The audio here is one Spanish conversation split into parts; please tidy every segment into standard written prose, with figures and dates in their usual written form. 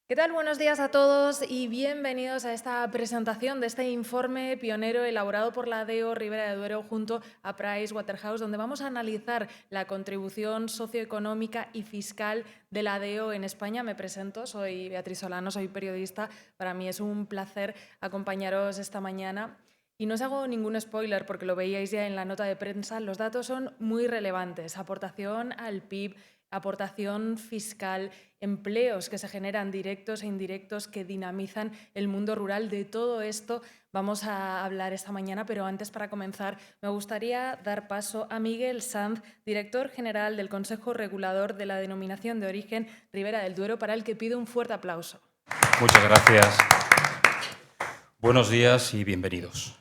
¿Qué tal? Buenos días a todos y bienvenidos a esta presentación de este informe pionero elaborado por la DEO Ribera de Duero junto a PricewaterhouseCoopers, donde vamos a analizar la contribución socioeconómica y fiscal de la DEO en España. Me presento, soy Beatriz Solano, soy periodista. Para mí es un placer acompañaros esta mañana. Y no os hago ningún spoiler porque lo veíais ya en la nota de prensa, los datos son muy relevantes. Aportación al PIB, aportación fiscal, empleos que se generan directos e indirectos que dinamizan el mundo rural. De todo esto vamos a hablar esta mañana, pero antes, para comenzar, me gustaría dar paso a Miguel Sanz, director general del Consejo Regulador de la Denominación de Origen Ribera del Duero, para el que pido un fuerte aplauso. Muchas gracias. Buenos días y bienvenidos.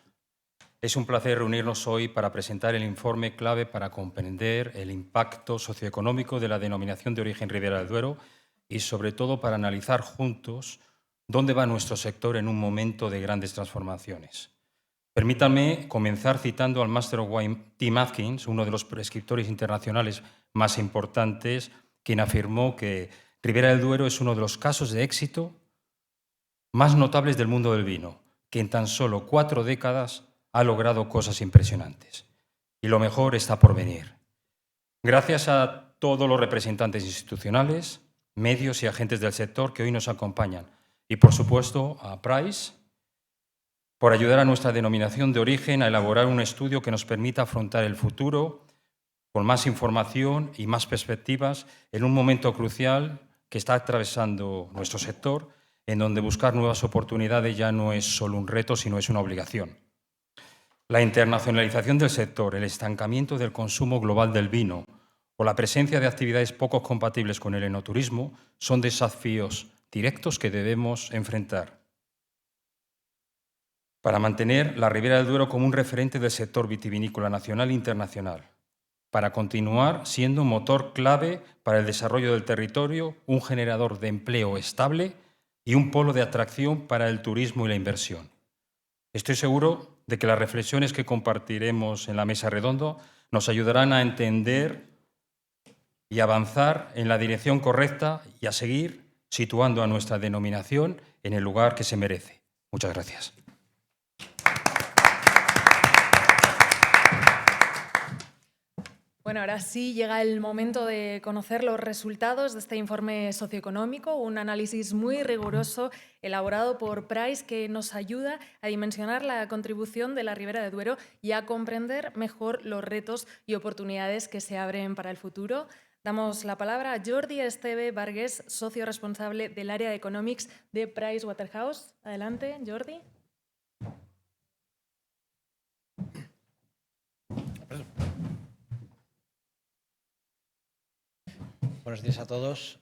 Es un placer reunirnos hoy para presentar el informe clave para comprender el impacto socioeconómico de la denominación de origen Ribera del Duero y, sobre todo, para analizar juntos dónde va nuestro sector en un momento de grandes transformaciones. Permítanme comenzar citando al Master of Wine Tim Atkins, uno de los prescriptores internacionales más importantes, quien afirmó que Ribera del Duero es uno de los casos de éxito más notables del mundo del vino, que en tan solo 4 décadas ha logrado cosas impresionantes. Y lo mejor está por venir. Gracias a todos los representantes institucionales, medios y agentes del sector que hoy nos acompañan. Y, por supuesto, a Price, por ayudar a nuestra denominación de origen a elaborar un estudio que nos permita afrontar el futuro con más información y más perspectivas en un momento crucial que está atravesando nuestro sector, en donde buscar nuevas oportunidades ya no es solo un reto, sino es una obligación. La internacionalización del sector, el estancamiento del consumo global del vino o la presencia de actividades poco compatibles con el enoturismo son desafíos directos que debemos enfrentar para mantener la Ribera del Duero como un referente del sector vitivinícola nacional e internacional, para continuar siendo un motor clave para el desarrollo del territorio, un generador de empleo estable y un polo de atracción para el turismo y la inversión. Estoy seguro de que las reflexiones que compartiremos en la mesa redonda nos ayudarán a entender y avanzar en la dirección correcta y a seguir situando a nuestra denominación en el lugar que se merece. Muchas gracias. Bueno, ahora sí llega el momento de conocer los resultados de este informe socioeconómico, un análisis muy riguroso elaborado por Price que nos ayuda a dimensionar la contribución de la Ribera de Duero y a comprender mejor los retos y oportunidades que se abren para el futuro. Damos la palabra a Jordi Esteve Vargas, socio responsable del área de Economics de Pricewaterhouse. Adelante, Jordi. Buenos días a todos.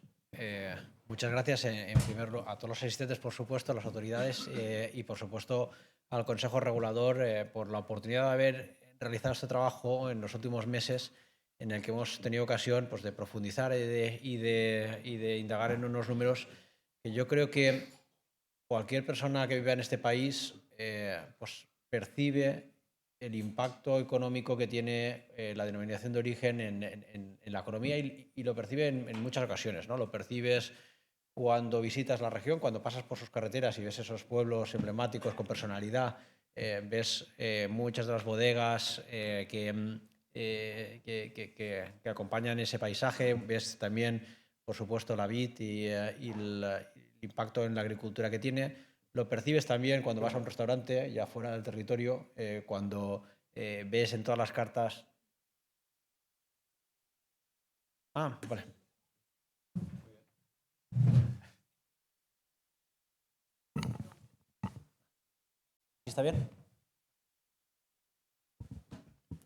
Muchas gracias en primer lugar a todos los asistentes, por supuesto, a las autoridades y, por supuesto, al Consejo Regulador por la oportunidad de haber realizado este trabajo en los últimos meses en el que hemos tenido ocasión pues, de profundizar y de indagar en unos números que yo creo que cualquier persona que viva en este país pues, percibe el impacto económico que tiene la denominación de origen en la economía y lo percibe en muchas ocasiones, ¿no? Lo percibes cuando visitas la región, cuando pasas por sus carreteras y ves esos pueblos emblemáticos con personalidad, ves muchas de las bodegas que acompañan ese paisaje, ves también, por supuesto, la vid y el impacto en la agricultura que tiene. Lo percibes también cuando vas a un restaurante, ya fuera del territorio, cuando ves en todas las cartas... Ah, vale. ¿Está bien?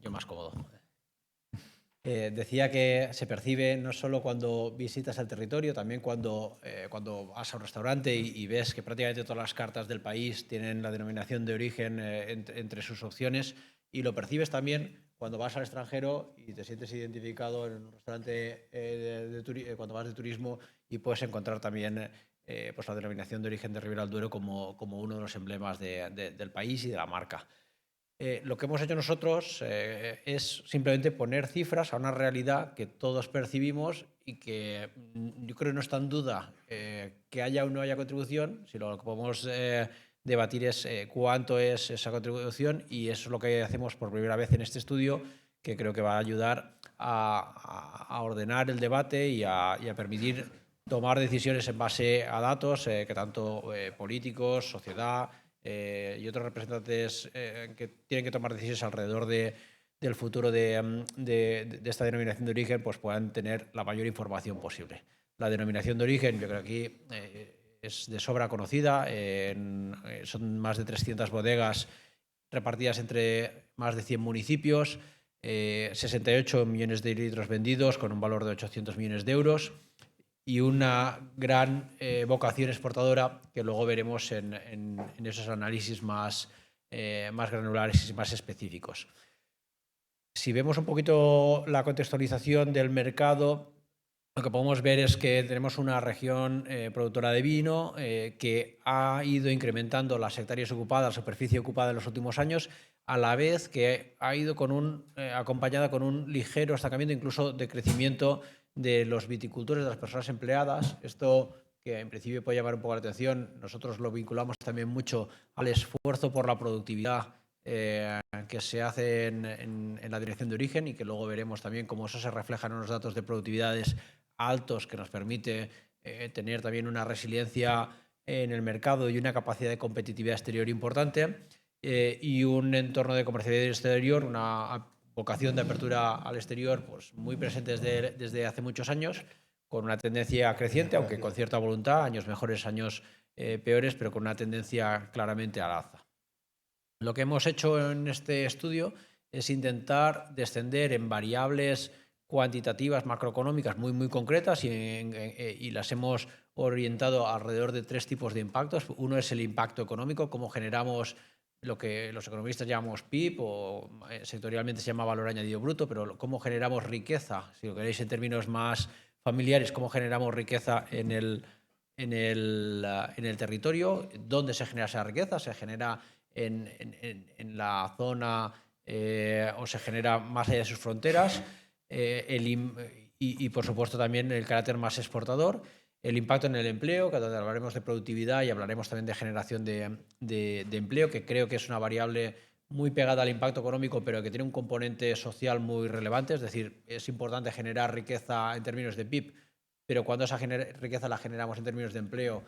Yo más cómodo. Decía que se percibe no solo cuando visitas el territorio, también cuando vas a un restaurante y ves que prácticamente todas las cartas del país tienen la denominación de origen entre sus opciones, y lo percibes también cuando vas al extranjero y te sientes identificado en un restaurante cuando vas de turismo y puedes encontrar también pues la denominación de origen de Ribera del Duero como uno de los emblemas del país y de la marca. Lo que hemos hecho nosotros es simplemente poner cifras a una realidad que todos percibimos y que yo creo que no está en duda que haya o no haya contribución, sino lo que podemos debatir es cuánto es esa contribución, y eso es lo que hacemos por primera vez en este estudio, que creo que va a ayudar a ordenar el debate y a permitir tomar decisiones en base a datos que tanto políticos, sociedad y otros representantes que tienen que tomar decisiones alrededor del futuro de esta denominación de origen, pues puedan tener la mayor información posible. La denominación de origen, yo creo que aquí es de sobra conocida, son más de 300 bodegas repartidas entre más de 100 municipios, 68 millones de litros vendidos con un valor de 800 millones de euros y una gran vocación exportadora que luego veremos en esos análisis más granulares y más específicos. Si vemos un poquito la contextualización del mercado, lo que podemos ver es que tenemos una región productora de vino que ha ido incrementando las hectáreas ocupadas, la superficie ocupada en los últimos años, a la vez que ha ido acompañada con un ligero estancamiento, incluso de crecimiento de los viticultores, de las personas empleadas. Esto, que en principio puede llamar un poco la atención, nosotros lo vinculamos también mucho al esfuerzo por la productividad que se hace en la dirección de origen, y que luego veremos también cómo eso se refleja en unos datos de productividades altos que nos permite tener también una resiliencia en el mercado y una capacidad de competitividad exterior importante, y un entorno de comercialidad exterior, una vocación de apertura al exterior pues muy presente desde hace muchos años, con una tendencia creciente, aunque con cierta voluntad, años mejores, años peores, pero con una tendencia claramente al alza. Lo que hemos hecho en este estudio es intentar descender en variables cuantitativas macroeconómicas muy concretas y las hemos orientado alrededor de 3 tipos de impactos. Uno es el impacto económico, cómo generamos lo que los economistas llamamos PIB, o sectorialmente se llama valor añadido bruto, pero cómo generamos riqueza, si lo queréis en términos más familiares, cómo generamos riqueza en el territorio. ¿Dónde se genera esa riqueza? ¿Se genera en la zona o se genera más allá de sus fronteras? Y por supuesto también el carácter más exportador. El impacto en el empleo, que hablaremos de productividad y hablaremos también de generación de empleo, que creo que es una variable muy pegada al impacto económico, pero que tiene un componente social muy relevante. Es decir, es importante generar riqueza en términos de PIB, pero cuando esa riqueza la generamos en términos de empleo,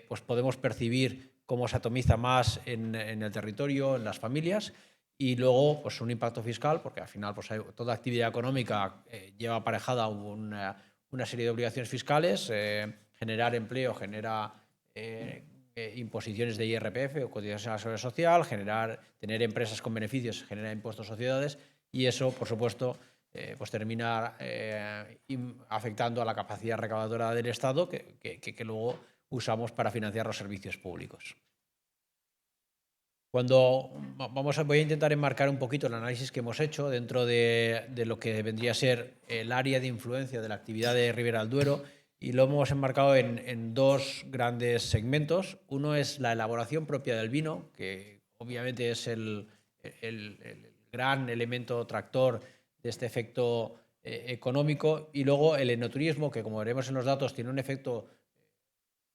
pues podemos percibir cómo se atomiza más en el territorio, en las familias. Y luego, pues un impacto fiscal, porque al final pues toda actividad económica lleva aparejada una serie de obligaciones fiscales. Generar empleo genera imposiciones de IRPF o cotizaciones a la seguridad social, tener empresas con beneficios genera impuestos a sociedades, y eso, por supuesto, pues termina afectando a la capacidad recaudadora del Estado, que luego usamos para financiar los servicios públicos. Voy a intentar enmarcar un poquito el análisis que hemos hecho dentro de lo que vendría a ser el área de influencia de la actividad de Ribera del Duero, y lo hemos enmarcado en 2 grandes segmentos. Uno es la elaboración propia del vino, que obviamente es el gran elemento tractor de este efecto económico, y luego el enoturismo, que como veremos en los datos tiene un efecto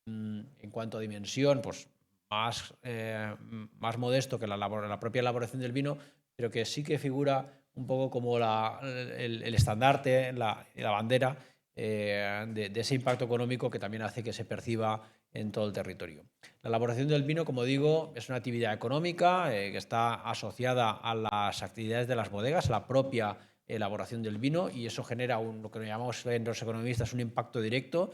en cuanto a dimensión pues más modesto que la propia elaboración del vino, pero que sí que figura un poco como el estandarte, la bandera de ese impacto económico que también hace que se perciba en todo el territorio. La elaboración del vino, como digo, es una actividad económica que está asociada a las actividades de las bodegas, la propia elaboración del vino, y eso genera lo que llamamos en los economistas un impacto directo.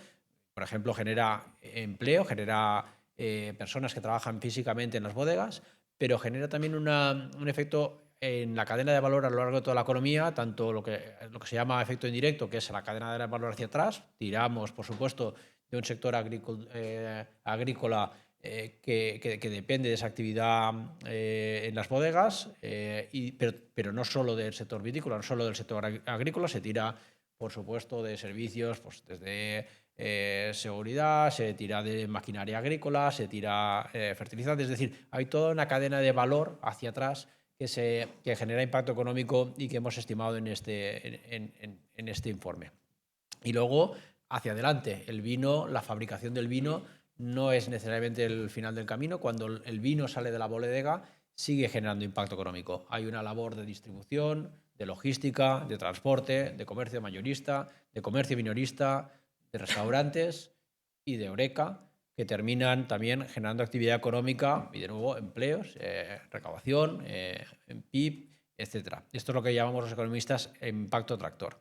Por ejemplo, genera empleo, genera personas que trabajan físicamente en las bodegas, pero genera también un efecto en la cadena de valor a lo largo de toda la economía, tanto lo que se llama efecto indirecto, que es la cadena de valor hacia atrás. Tiramos, por supuesto, de un sector agrícola que depende de esa actividad en las bodegas, pero no solo del sector vitícola, no solo del sector agrícola, se tira, por supuesto, de servicios, pues desde seguridad, se tira de maquinaria agrícola, se tira fertilizantes. Es decir, hay toda una cadena de valor hacia atrás que genera impacto económico y que hemos estimado en este informe. Y luego, hacia adelante, el vino, la fabricación del vino no es necesariamente el final del camino. Cuando el vino sale de la bodega, sigue generando impacto económico. Hay una labor de distribución, de logística, de transporte, de comercio mayorista, de comercio minorista, de restaurantes y de Horeca, que terminan también generando actividad económica y, de nuevo, empleos, recaudación, PIB, etc. Esto es lo que llamamos los economistas impacto tractor.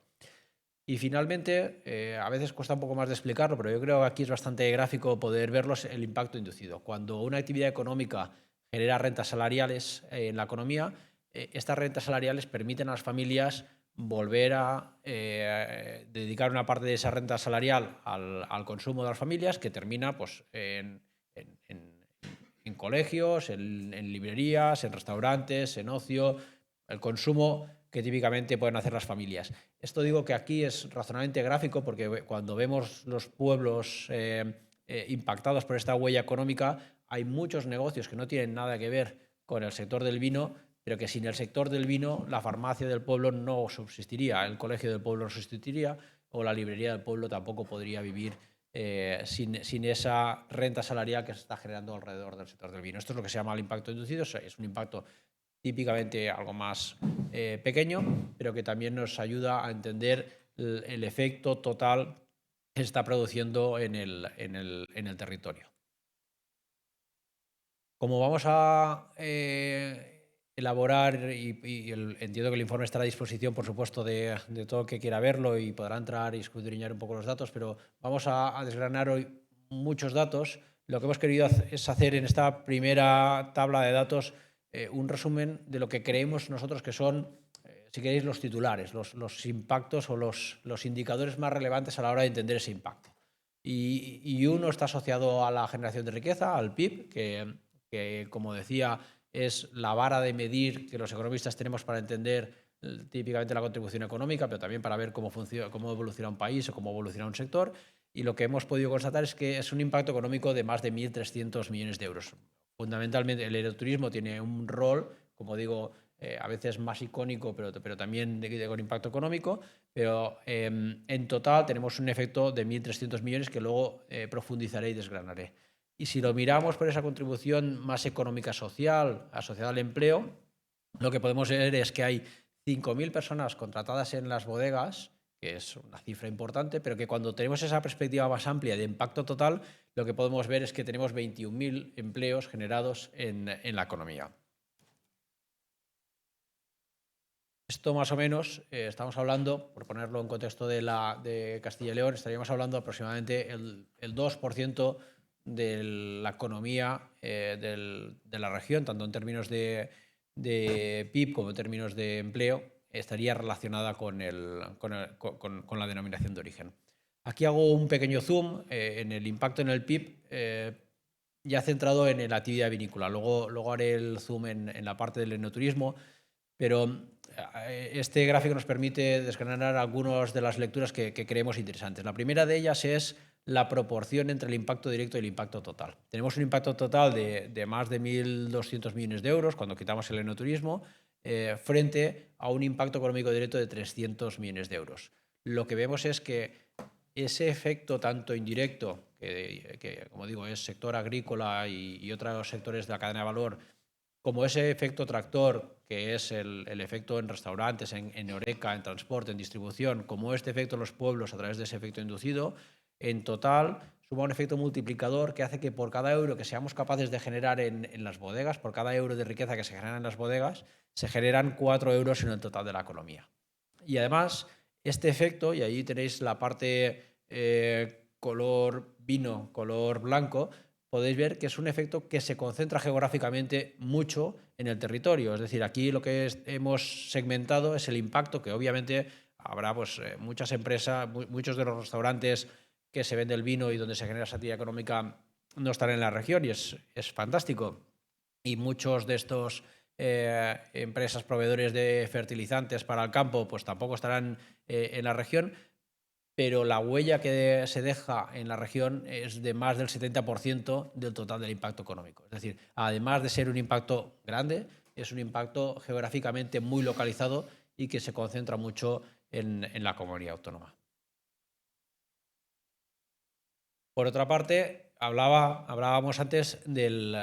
Y finalmente, a veces cuesta un poco más de explicarlo, pero yo creo que aquí es bastante gráfico poder verlo, el impacto inducido. Cuando una actividad económica genera rentas salariales en la economía, estas rentas salariales permiten a las familias volver a dedicar una parte de esa renta salarial al consumo de las familias, que termina pues, en colegios, en librerías, en restaurantes, en ocio, el consumo que típicamente pueden hacer las familias. Esto digo que aquí es razonablemente gráfico porque cuando vemos los pueblos impactados por esta huella económica, hay muchos negocios que no tienen nada que ver con el sector del vino, pero que sin el sector del vino la farmacia del pueblo no subsistiría, el colegio del pueblo no subsistiría o la librería del pueblo tampoco podría vivir sin esa renta salarial que se está generando alrededor del sector del vino. Esto es lo que se llama el impacto inducido, es un impacto típicamente algo más pequeño, pero que también nos ayuda a entender el efecto total que se está produciendo en el territorio. Como vamos a elaborar, entiendo que el informe estará a disposición, por supuesto, de todo el que quiera verlo y podrá entrar y escudriñar un poco los datos, pero vamos a desgranar hoy muchos datos. Lo que hemos querido es hacer en esta primera tabla de datos un resumen de lo que creemos nosotros que son, si queréis, los titulares, los impactos o los indicadores más relevantes a la hora de entender ese impacto. Y uno está asociado a la generación de riqueza, al PIB, que, como decía, es la vara de medir que los economistas tenemos para entender típicamente la contribución económica, pero también para ver cómo evoluciona un país o cómo evoluciona un sector. Y lo que hemos podido constatar es que es un impacto económico de más de 1.300 millones de euros. Fundamentalmente, el enoturismo tiene un rol, como digo, a veces más icónico, pero también con impacto económico. Pero en total tenemos un efecto de 1.300 millones que luego profundizaré y desgranaré. Y si lo miramos por esa contribución más económica social asociada al empleo, lo que podemos ver es que hay 5.000 personas contratadas en las bodegas, que es una cifra importante, pero que cuando tenemos esa perspectiva más amplia de impacto total, lo que podemos ver es que tenemos 21.000 empleos generados en la economía. Esto más o menos, estamos hablando, por ponerlo en contexto de Castilla y León, estaríamos hablando aproximadamente el 2% de la economía de la región, tanto en términos de PIB como en términos de empleo, estaría relacionada con la denominación de origen. Aquí hago un pequeño zoom en el impacto en el PIB, ya centrado en la actividad vinícola. Luego haré el zoom en la parte del enoturismo, pero este gráfico nos permite desgranar algunas de las lecturas que creemos interesantes. La primera de ellas es la proporción entre el impacto directo y el impacto total. Tenemos un impacto total de más de 1.200 millones de euros cuando quitamos el enoturismo, frente a un impacto económico directo de 300 millones de euros. Lo que vemos es que ese efecto tanto indirecto, que como digo es sector agrícola y otros sectores de la cadena de valor, como ese efecto tractor, que es el efecto en restaurantes, en Horeca, en transporte, en distribución, como este efecto en los pueblos a través de ese efecto inducido, en total suma un efecto multiplicador que hace que por cada euro que seamos capaces de generar en las bodegas, por cada euro de riqueza que se genera en las bodegas, se generan 4 euros en el total de la economía. Y además, este efecto, y ahí tenéis la parte color vino, color blanco, podéis ver que es un efecto que se concentra geográficamente mucho en el territorio. Es decir, aquí lo que hemos segmentado es el impacto, que obviamente habrá pues, muchas empresas, muchos de los restaurantes que se vende el vino y donde se genera esa actividad económica no están en la región y es fantástico. Y muchos de estos empresas proveedores de fertilizantes para el campo pues tampoco estarán en la región, pero la huella que se deja en la región es de más del 70% del total del impacto económico. Es decir, además de ser un impacto grande, es un impacto geográficamente muy localizado y que se concentra mucho en la comunidad autónoma. Por otra parte, hablábamos antes del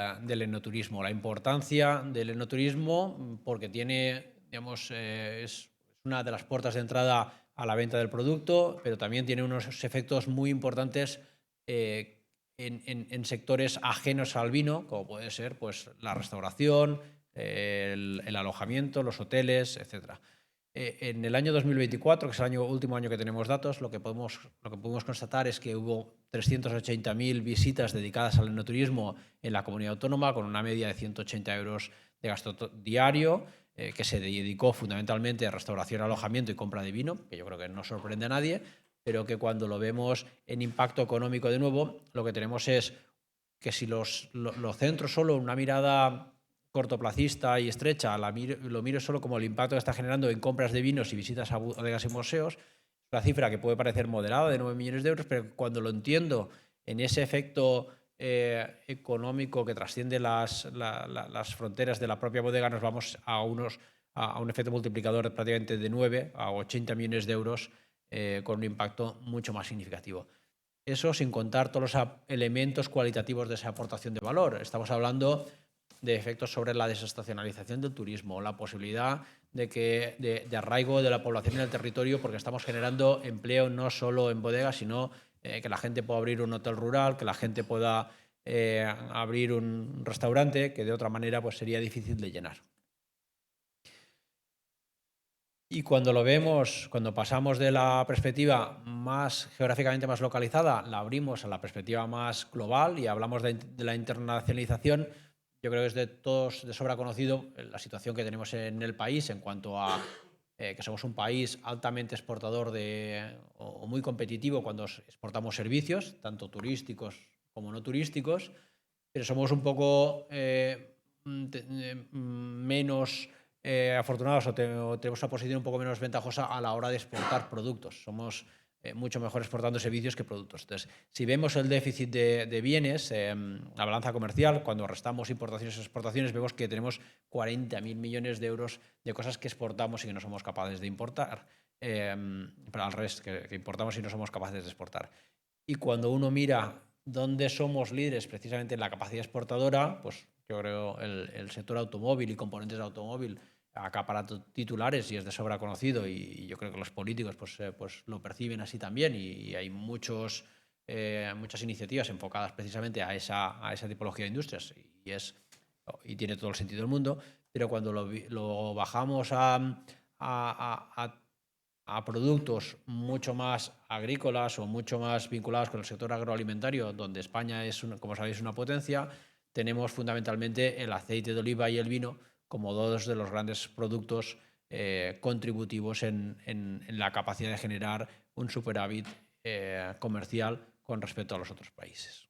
enoturismo, la importancia del enoturismo porque tiene, digamos, es una de las puertas de entrada a la venta del producto, pero también tiene unos efectos muy importantes en sectores ajenos al vino, como puede ser pues, la restauración, el alojamiento, los hoteles, etcétera. En el año 2024, que es el último año que tenemos datos, lo que podemos constatar es que hubo 380.000 visitas dedicadas al enoturismo en la comunidad autónoma, con una media de 180 euros de gasto diario, que se dedicó fundamentalmente a restauración, alojamiento y compra de vino, que yo creo que no sorprende a nadie, pero que cuando lo vemos en impacto económico de nuevo, lo que tenemos es que si lo centro solo en una mirada cortoplacista y estrecha, lo miro solo como el impacto que está generando en compras de vinos y visitas a bodegas y museos, una cifra que puede parecer moderada de 9 millones de euros, pero cuando lo entiendo en ese efecto económico que trasciende las fronteras de la propia bodega, nos vamos a un efecto multiplicador de prácticamente de 9 a 80 millones de euros con un impacto mucho más significativo. Eso sin contar todos los elementos cualitativos de esa aportación de valor. Estamos hablando de efectos sobre la desestacionalización del turismo, la posibilidad de arraigo de la población en el territorio, porque estamos generando empleo no solo en bodegas, sino que la gente pueda abrir un hotel rural, que la gente pueda abrir un restaurante que de otra manera pues, sería difícil de llenar. Y cuando lo vemos, cuando pasamos de la perspectiva más geográficamente más localizada, la abrimos a la perspectiva más global y hablamos de la internacionalización, yo creo que es de todos de sobra conocido la situación que tenemos en el país en cuanto a que somos un país altamente exportador o muy competitivo cuando exportamos servicios, tanto turísticos como no turísticos, pero somos un poco menos afortunados o tenemos una posición un poco menos ventajosa a la hora de exportar productos. Somos mucho mejor exportando servicios que productos. Entonces, si vemos el déficit de bienes, la balanza comercial, cuando restamos importaciones y exportaciones, vemos que tenemos 40.000 millones de euros de cosas que exportamos y que no somos capaces de importar. Pero al revés, que importamos y no somos capaces de exportar. Y cuando uno mira dónde somos líderes precisamente en la capacidad exportadora, pues yo creo el sector automóvil y componentes de automóvil acapara titulares y es de sobra conocido y yo creo que los políticos pues lo perciben así también y hay muchas iniciativas enfocadas precisamente a esa tipología de industrias y tiene todo el sentido del mundo, pero cuando lo bajamos a productos mucho más agrícolas o mucho más vinculados con el sector agroalimentario, donde España es, como sabéis, una potencia, tenemos fundamentalmente el aceite de oliva y el vino como dos de los grandes productos contributivos en la capacidad de generar un superávit comercial con respecto a los otros países.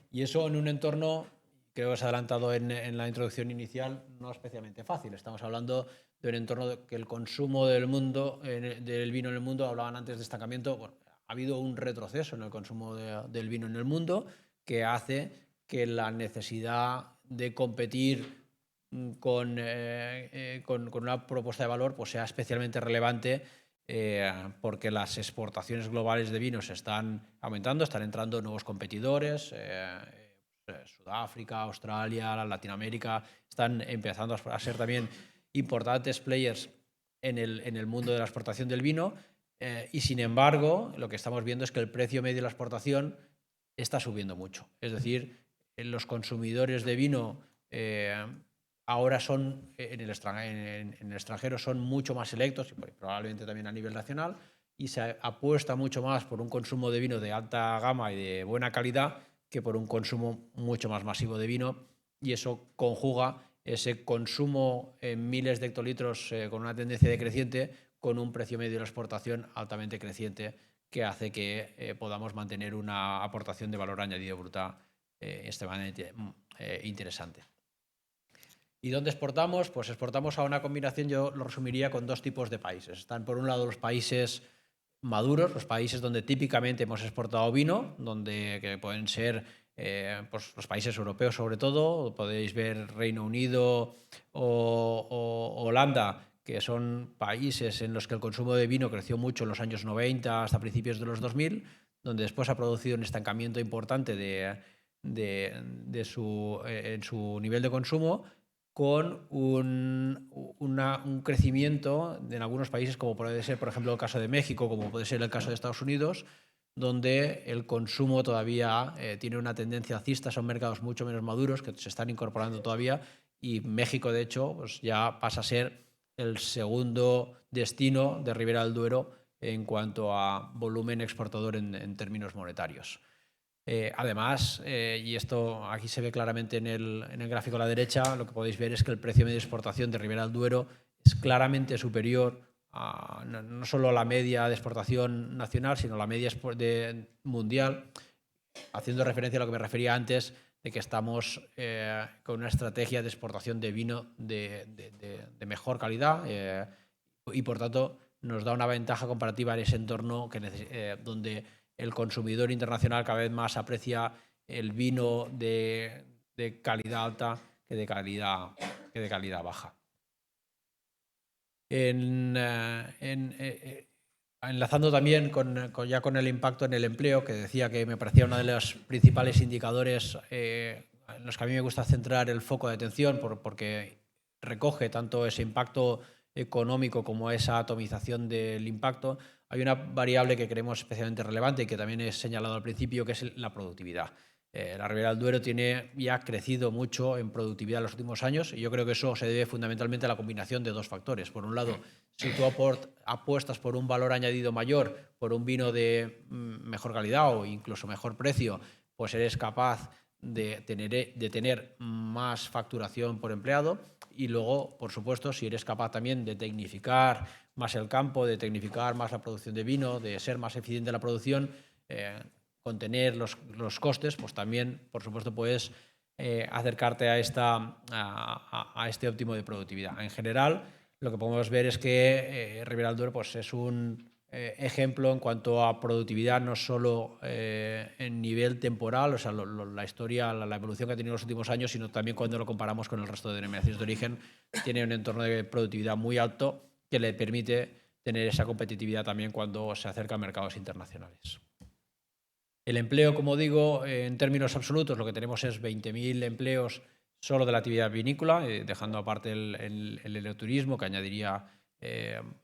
Y eso en un entorno, creo que os he adelantado en la introducción inicial, no especialmente fácil. Estamos hablando de un entorno que el consumo del vino en el mundo, hablaban antes de estancamiento, bueno, ha habido un retroceso en el consumo del vino en el mundo que hace que la necesidad de competir con una propuesta de valor pues sea especialmente relevante porque las exportaciones globales de vinos están aumentando, están entrando nuevos competidores, Sudáfrica, Australia, Latinoamérica, están empezando a ser también importantes players en el mundo de la exportación del vino y sin embargo lo que estamos viendo es que el precio medio de la exportación está subiendo mucho. Es decir, los consumidores de vino ahora son en el extranjero son mucho más selectos y probablemente también a nivel nacional y se apuesta mucho más por un consumo de vino de alta gama y de buena calidad que por un consumo mucho más masivo de vino y eso conjuga ese consumo en miles de hectolitros con una tendencia decreciente con un precio medio de la exportación altamente creciente que hace que podamos mantener una aportación de valor añadido bruta extremadamente interesante. ¿Y dónde exportamos? Pues exportamos a una combinación, yo lo resumiría con dos tipos de países. Están por un lado los países maduros, los países donde típicamente hemos exportado vino, que pueden ser pues los países europeos sobre todo, podéis ver Reino Unido o Holanda, que son países en los que el consumo de vino creció mucho en los años 90 hasta principios de los 2000, donde después ha producido un estancamiento importante en su nivel de consumo, con un crecimiento en algunos países, como puede ser, por ejemplo, el caso de México, como puede ser el caso de Estados Unidos, donde el consumo todavía tiene una tendencia alcista, son mercados mucho menos maduros que se están incorporando todavía, y México, de hecho, pues ya pasa a ser el segundo destino de Ribera del Duero en cuanto a volumen exportador en términos monetarios. Además, y esto aquí se ve claramente en el gráfico a la derecha, lo que podéis ver es que el precio medio de exportación de Ribera del Duero es claramente superior no solo a la media de exportación nacional, sino a la media mundial, haciendo referencia a lo que me refería antes, de que estamos con una estrategia de exportación de vino de mejor calidad y, por tanto, nos da una ventaja comparativa en ese entorno donde el consumidor internacional cada vez más aprecia el vino de calidad alta que de calidad baja. Enlazando también con el impacto en el empleo, que decía que me parecía uno de los principales indicadores en los que a mí me gusta centrar el foco de atención, porque recoge tanto ese impacto económico como esa atomización del impacto. Hay una variable que creemos especialmente relevante y que también he señalado al principio, que es la productividad. La Ribera del Duero tiene ya crecido mucho en productividad en los últimos años, y yo creo que eso se debe fundamentalmente a la combinación de dos factores. Por un lado, si tú apuestas por un valor añadido mayor, por un vino de mejor calidad o incluso mejor precio, pues eres capaz de tener más facturación por empleado. Y luego, por supuesto, si eres capaz también de tecnificar más el campo, de tecnificar más la producción de vino, de ser más eficiente en la producción, contener los costes, pues también, por supuesto, puedes acercarte a este óptimo de productividad. En general, lo que podemos ver es que Ribera del Duero pues, es un ejemplo en cuanto a productividad, no solo en nivel temporal, o sea, la historia, la evolución que ha tenido en los últimos años, sino también cuando lo comparamos con el resto de denominaciones de origen. Tiene un entorno de productividad muy alto que le permite tener esa competitividad también cuando se acerca a mercados internacionales. El empleo, como digo, en términos absolutos, lo que tenemos es 20.000 empleos solo de la actividad vinícola, dejando aparte el enoturismo, que añadiría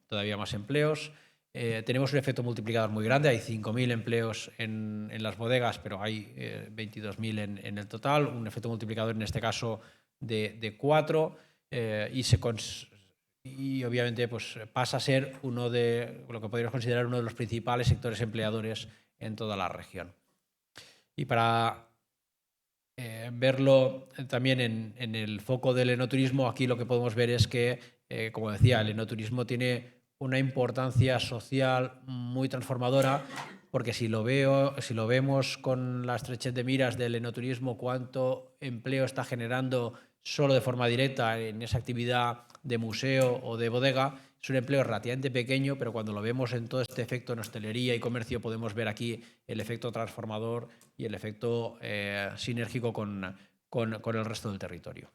todavía más empleos. Tenemos un efecto multiplicador muy grande, hay 5.000 empleos en las bodegas, pero hay 22.000 en el total, un efecto multiplicador en este caso de 4, y obviamente pues, pasa a ser uno de lo que podríamos considerar uno de los principales sectores empleadores en toda la región. Y para verlo también en el foco del enoturismo, aquí lo que podemos ver es que, como decía, el enoturismo tiene una importancia social muy transformadora, porque si lo vemos con la estrechez de miras del enoturismo, cuánto empleo está generando solo de forma directa en esa actividad de museo o de bodega, es un empleo relativamente pequeño, pero cuando lo vemos en todo este efecto en hostelería y comercio, podemos ver aquí el efecto transformador y el efecto sinérgico con el resto del territorio.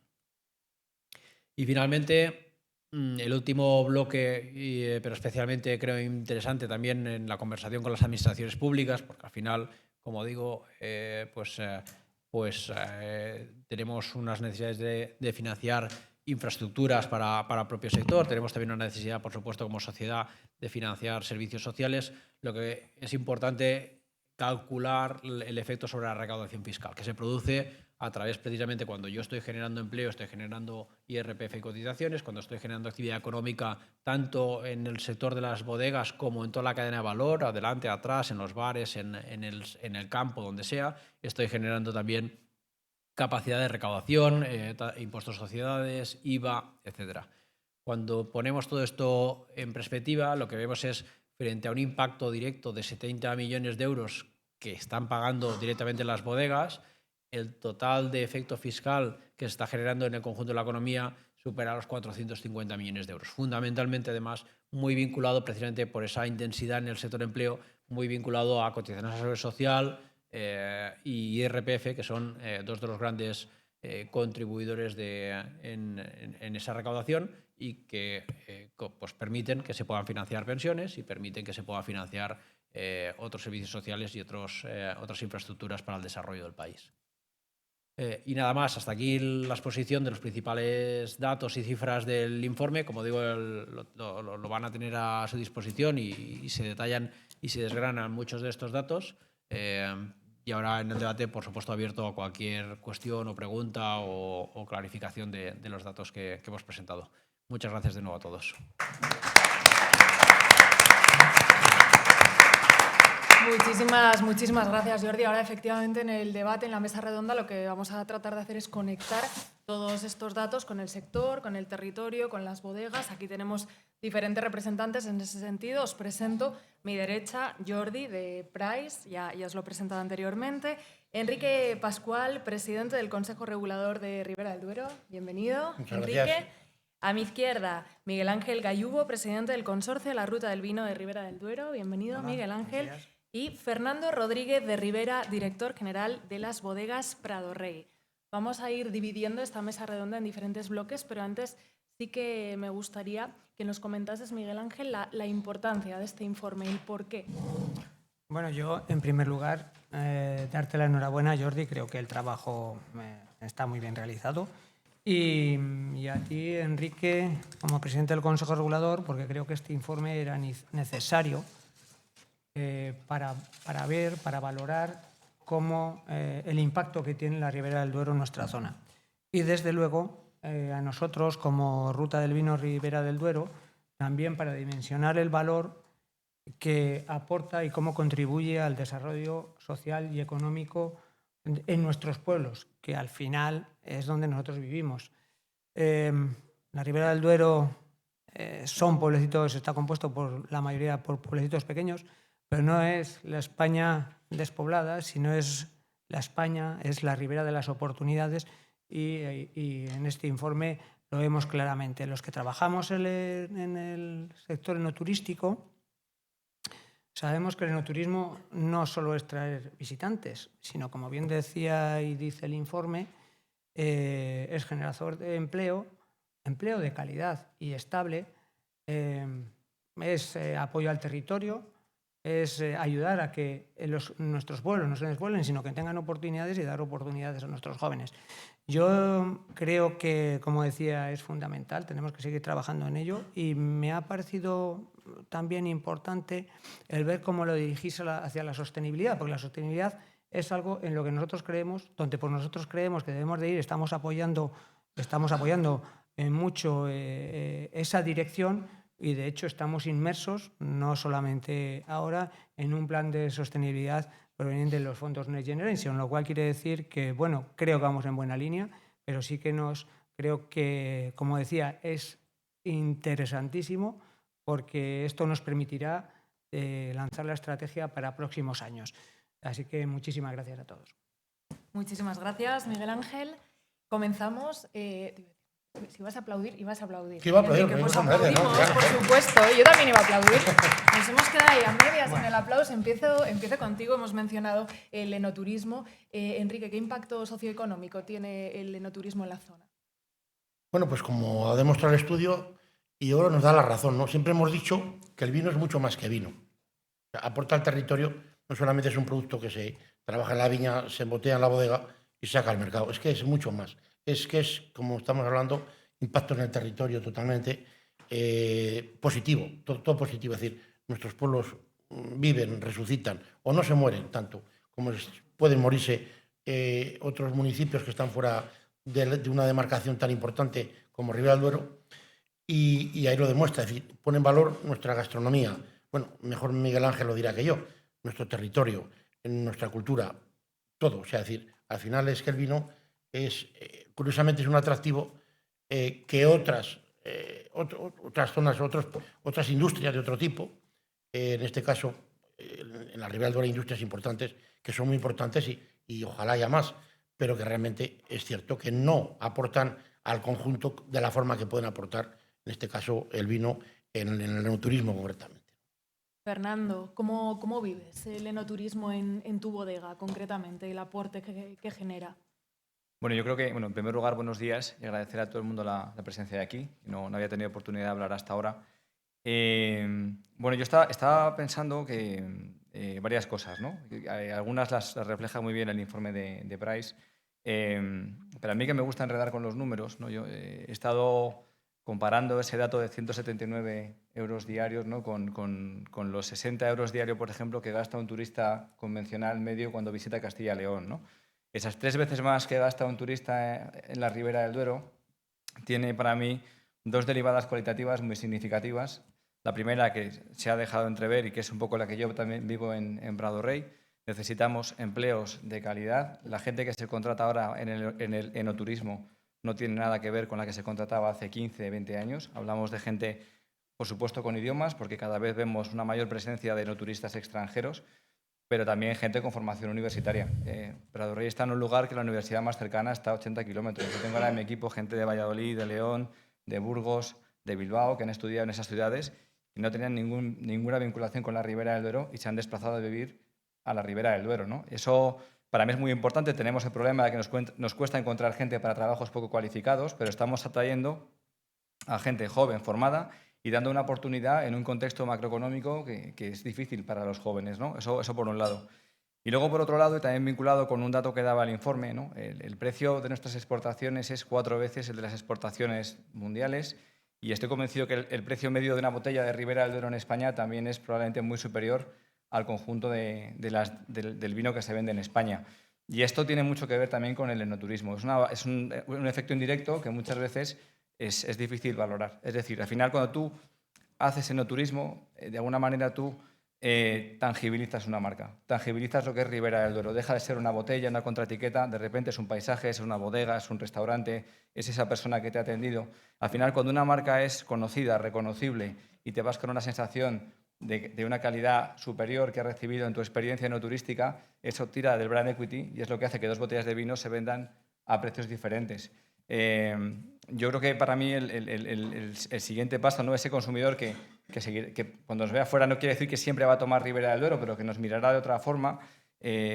Y finalmente, el último bloque, pero especialmente creo interesante también en la conversación con las administraciones públicas, porque al final, como digo, tenemos unas necesidades de financiar infraestructuras para el propio sector. Tenemos también una necesidad, por supuesto, como sociedad, de financiar servicios sociales. Lo que es importante calcular el efecto sobre la recaudación fiscal, que se produce a través, precisamente, cuando yo estoy generando empleo, estoy generando IRPF y cotizaciones, cuando estoy generando actividad económica, tanto en el sector de las bodegas como en toda la cadena de valor, adelante, atrás, en los bares, en el campo, donde sea, estoy generando también capacidad de recaudación, impuestos a sociedades, IVA, etc. Cuando ponemos todo esto en perspectiva, lo que vemos es, frente a un impacto directo de 70 millones de euros que están pagando directamente las bodegas, el total de efecto fiscal que se está generando en el conjunto de la economía supera los 450 millones de euros. Fundamentalmente, además, muy vinculado precisamente por esa intensidad en el sector empleo, muy vinculado a cotizaciones a la seguridad social y IRPF, que son dos de los grandes contribuidores en esa recaudación, y que pues permiten que se puedan financiar pensiones y permiten que se pueda financiar otros servicios sociales y otras infraestructuras para el desarrollo del país. Y nada más, hasta aquí la exposición de los principales datos y cifras del informe. Como digo, lo van a tener a su disposición y se detallan y se desgranan muchos de estos datos. Y ahora en el debate, por supuesto, abierto a cualquier cuestión o pregunta o clarificación de los datos que hemos presentado. Muchas gracias de nuevo a todos. Muchísimas gracias, Jordi. Ahora, efectivamente, en el debate, en la mesa redonda, lo que vamos a tratar de hacer es conectar todos estos datos con el sector, con el territorio, con las bodegas. Aquí tenemos diferentes representantes en ese sentido. Os presento mi derecha, Jordi, de Price, ya os lo he presentado anteriormente. Enrique Pascual, presidente del Consejo Regulador de Ribera del Duero. Bienvenido, Muchas Enrique. gracias. A mi izquierda, Miguel Ángel Gallubo, presidente del Consorcio de la Ruta del Vino de Ribera del Duero. Bienvenido, Hola, Miguel Ángel. buenos días. Y Fernando Rodríguez de Rivera, director general de las bodegas Prado Rey. Vamos a ir dividiendo esta mesa redonda en diferentes bloques, pero antes sí que me gustaría que nos comentases, Miguel Ángel, la importancia de este informe y el por qué. Bueno, yo, en primer lugar, darte la enhorabuena, Jordi. Creo que el trabajo está muy bien realizado. Y a ti, Enrique, como presidente del Consejo Regulador, porque creo que este informe era necesario para ver, para valorar cómo el impacto que tiene la Ribera del Duero en nuestra zona. Y desde luego, a nosotros como Ruta del Vino Ribera del Duero, también para dimensionar el valor que aporta y cómo contribuye al desarrollo social y económico en nuestros pueblos, que al final es donde nosotros vivimos. La Ribera del Duero son pueblecitos, está compuesto por la mayoría por pueblecitos pequeños, pero no es la España despoblada, sino es la España, es la Ribera de las oportunidades y en este informe lo vemos claramente. Los que trabajamos en el sector enoturístico sabemos que el enoturismo no solo es traer visitantes, sino, como bien decía y dice el informe, es generador de empleo de calidad y estable, es apoyo al territorio, es ayudar a que nuestros pueblos no se despueblen, sino que tengan oportunidades y dar oportunidades a nuestros jóvenes. Yo creo que, como decía, es fundamental, tenemos que seguir trabajando en ello y me ha parecido también importante el ver cómo lo dirigís hacia la sostenibilidad, porque la sostenibilidad es algo en lo que nosotros creemos, donde por nosotros creemos que debemos de ir, estamos apoyando mucho esa dirección. Y, de hecho, estamos inmersos, no solamente ahora, en un plan de sostenibilidad proveniente de los fondos Next Generation, lo cual quiere decir que, bueno, creo que vamos en buena línea, pero sí que creo que, como decía, es interesantísimo porque esto nos permitirá lanzar la estrategia para próximos años. Así que muchísimas gracias a todos. Muchísimas gracias, Miguel Ángel. Comenzamos. Si vas a aplaudir, ibas a aplaudir. Que iba a aplaudir, Enrique, pues gracias, ¿no? aplaudimos, por supuesto. Yo también iba a aplaudir. Nos hemos quedado ahí a medias en el aplauso. Empiezo contigo. Hemos mencionado el enoturismo. Enrique, ¿qué impacto socioeconómico tiene el enoturismo en la zona? Bueno, pues como ha demostrado el estudio, y ahora nos da la razón, ¿no? Siempre hemos dicho que el vino es mucho más que vino. O sea, aporta al territorio, no solamente es un producto que se trabaja en la viña, se embotella en la bodega y se saca al mercado. Es que es mucho más. Es que es, como estamos hablando, impacto en el territorio totalmente positivo, todo positivo. Es decir, nuestros pueblos viven, resucitan o no se mueren tanto como pueden morirse otros municipios que están fuera de una demarcación tan importante como Ribera del Duero, y ahí lo demuestra. Es decir, pone en valor nuestra gastronomía. Bueno, mejor Miguel Ángel lo dirá que yo, nuestro territorio, nuestra cultura, todo. O sea, es decir, al final es que el vino es, curiosamente, es un atractivo que otras zonas, otras industrias de otro tipo, en este caso, en la Ribera del Duero hay industrias importantes que son muy importantes y ojalá haya más, pero que realmente es cierto que no aportan al conjunto de la forma que pueden aportar, en este caso, el vino en el enoturismo concretamente. Fernando, ¿cómo vives el enoturismo en tu bodega concretamente, el aporte que genera? Bueno, yo creo que, en primer lugar, buenos días y agradecer a todo el mundo la presencia de aquí. No había tenido oportunidad de hablar hasta ahora. Bueno, yo estaba pensando que varias cosas, ¿no? Algunas las refleja muy bien el informe de Price, pero a mí que me gusta enredar con los números, ¿no? Yo he estado comparando ese dato de 179 euros diarios, ¿no? con los 60 euros diarios, por ejemplo, que gasta un turista convencional medio cuando visita Castilla y León, ¿no? Esas 3 veces más que gasta un turista en la Ribera del Duero tiene para mí 2 derivadas cualitativas muy significativas. La primera, que se ha dejado entrever y que es un poco la que yo también vivo en Prado Rey: necesitamos empleos de calidad. La gente que se contrata ahora en el enoturismo no tiene nada que ver con la que se contrataba hace 15, 20 años. Hablamos de gente, por supuesto, con idiomas, porque cada vez vemos una mayor presencia de enoturistas extranjeros, pero también gente con formación universitaria. Prado Rey está en un lugar que la universidad más cercana está a 80 kilómetros. Yo tengo ahora en mi equipo gente de Valladolid, de León, de Burgos, de Bilbao, que han estudiado en esas ciudades y no tenían ninguna vinculación con la Ribera del Duero y se han desplazado a vivir a la Ribera del Duero, ¿no? Eso para mí es muy importante. Tenemos el problema de que nos cuesta encontrar gente para trabajos poco cualificados, pero estamos atrayendo a gente joven, formada, y dando una oportunidad en un contexto macroeconómico que es difícil para los jóvenes, ¿no? Eso por un lado. Y luego, por otro lado, y también vinculado con un dato que daba el informe, ¿no? El precio de nuestras exportaciones es 4 veces el de las exportaciones mundiales, y estoy convencido que el precio medio de una botella de Ribera del Duero en España también es probablemente muy superior al conjunto del vino que se vende en España. Y esto tiene mucho que ver también con el enoturismo. Es un efecto indirecto que muchas veces es difícil valorar. Es decir, al final, cuando tú haces enoturismo, de alguna manera tú tangibilizas una marca, tangibilizas lo que es Ribera del Duero. Deja de ser una botella, una contraetiqueta, de repente es un paisaje, es una bodega, es un restaurante, es esa persona que te ha atendido. Al final, cuando una marca es conocida, reconocible, y te vas con una sensación de una calidad superior que has recibido en tu experiencia enoturística, eso tira del brand equity y es lo que hace que 2 botellas de vino se vendan a precios diferentes. Yo creo que para mí el siguiente paso, ¿no? Ese consumidor que cuando nos vea afuera no quiere decir que siempre va a tomar Ribera del Duero, pero que nos mirará de otra forma.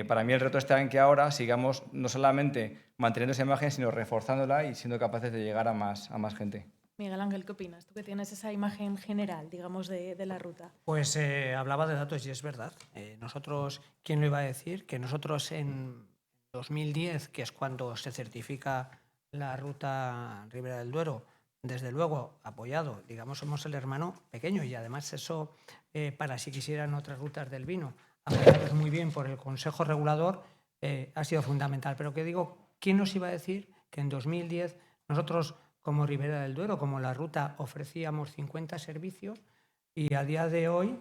Para mí el reto está en que ahora sigamos no solamente manteniendo esa imagen, sino reforzándola y siendo capaces de llegar a más gente. Miguel Ángel, ¿qué opinas? Tú que tienes esa imagen general, digamos, de la ruta. Pues hablaba de datos y es verdad. Nosotros, ¿quién lo iba a decir? Que nosotros en 2010, que es cuando se certifica la ruta Ribera del Duero, desde luego apoyado, digamos, somos el hermano pequeño, y además eso, para si quisieran otras rutas del vino, apoyados muy bien por el Consejo Regulador, ha sido fundamental. Pero que digo, ¿quién nos iba a decir que en 2010 nosotros, como Ribera del Duero, como la ruta, ofrecíamos 50 servicios y a día de hoy,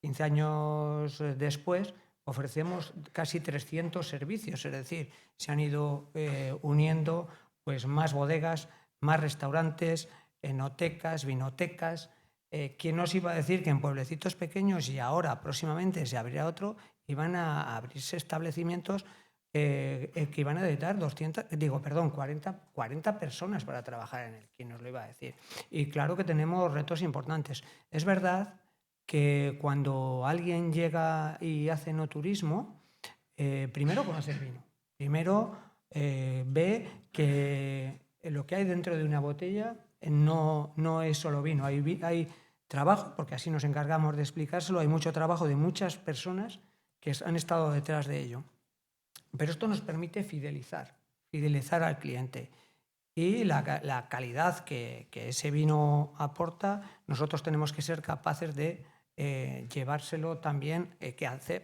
15 años después, ofrecemos casi 300 servicios? Es decir, se han ido uniendo pues, más bodegas, más restaurantes, enotecas, vinotecas. ¿Quién nos iba a decir que en pueblecitos pequeños, y ahora próximamente se abrirá otro, iban a abrirse establecimientos que iban a dedicar 40 personas para trabajar en él? ¿Quién nos lo iba a decir? Y claro que tenemos retos importantes. Es verdad que cuando alguien llega y hace enoturismo, primero conoce el vino. Primero ve que lo que hay dentro de una botella no es solo vino. Hay trabajo, porque así nos encargamos de explicárselo, hay mucho trabajo de muchas personas que han estado detrás de ello. Pero esto nos permite fidelizar al cliente. Y la calidad que ese vino aporta, nosotros tenemos que ser capaces de llevárselo también,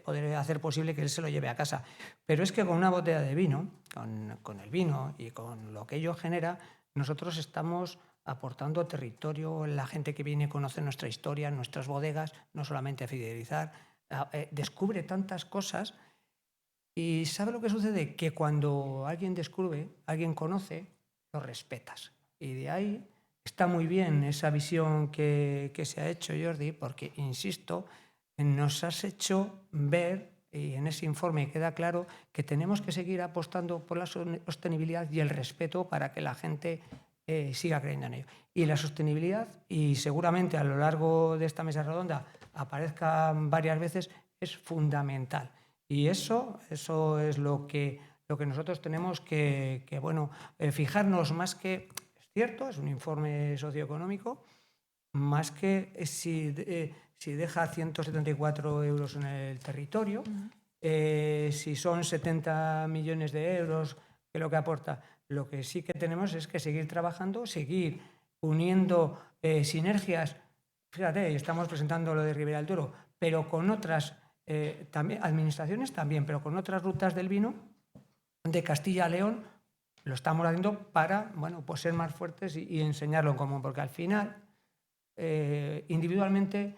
poder hacer posible que él se lo lleve a casa. Pero es que con una botella de vino, con el vino y con lo que ello genera, nosotros estamos aportando territorio. La gente que viene conoce nuestra historia, nuestras bodegas, no solamente fidelizar, descubre tantas cosas. ¿Y sabe lo que sucede? Que cuando alguien descubre, alguien conoce, lo respetas. Y de ahí está muy bien esa visión que se ha hecho, Jordi, porque, insisto, nos has hecho ver, y en ese informe queda claro, que tenemos que seguir apostando por la sostenibilidad y el respeto para que la gente siga creyendo en ello. Y la sostenibilidad, y seguramente a lo largo de esta mesa redonda aparezca varias veces, es fundamental. Y eso es lo que nosotros tenemos que fijarnos, más que, es cierto, es un informe socioeconómico, más que si si deja 174 euros en el territorio, si son 70 millones de euros, que lo que aporta. Lo que sí que tenemos es que seguir trabajando, seguir uniendo sinergias. Fíjate, estamos presentando lo de Ribera del Duero, pero con otras también, administraciones también, pero con otras rutas del vino de Castilla a León. Lo estamos haciendo para, bueno, pues ser más fuertes y enseñarlo en común, porque al final, individualmente,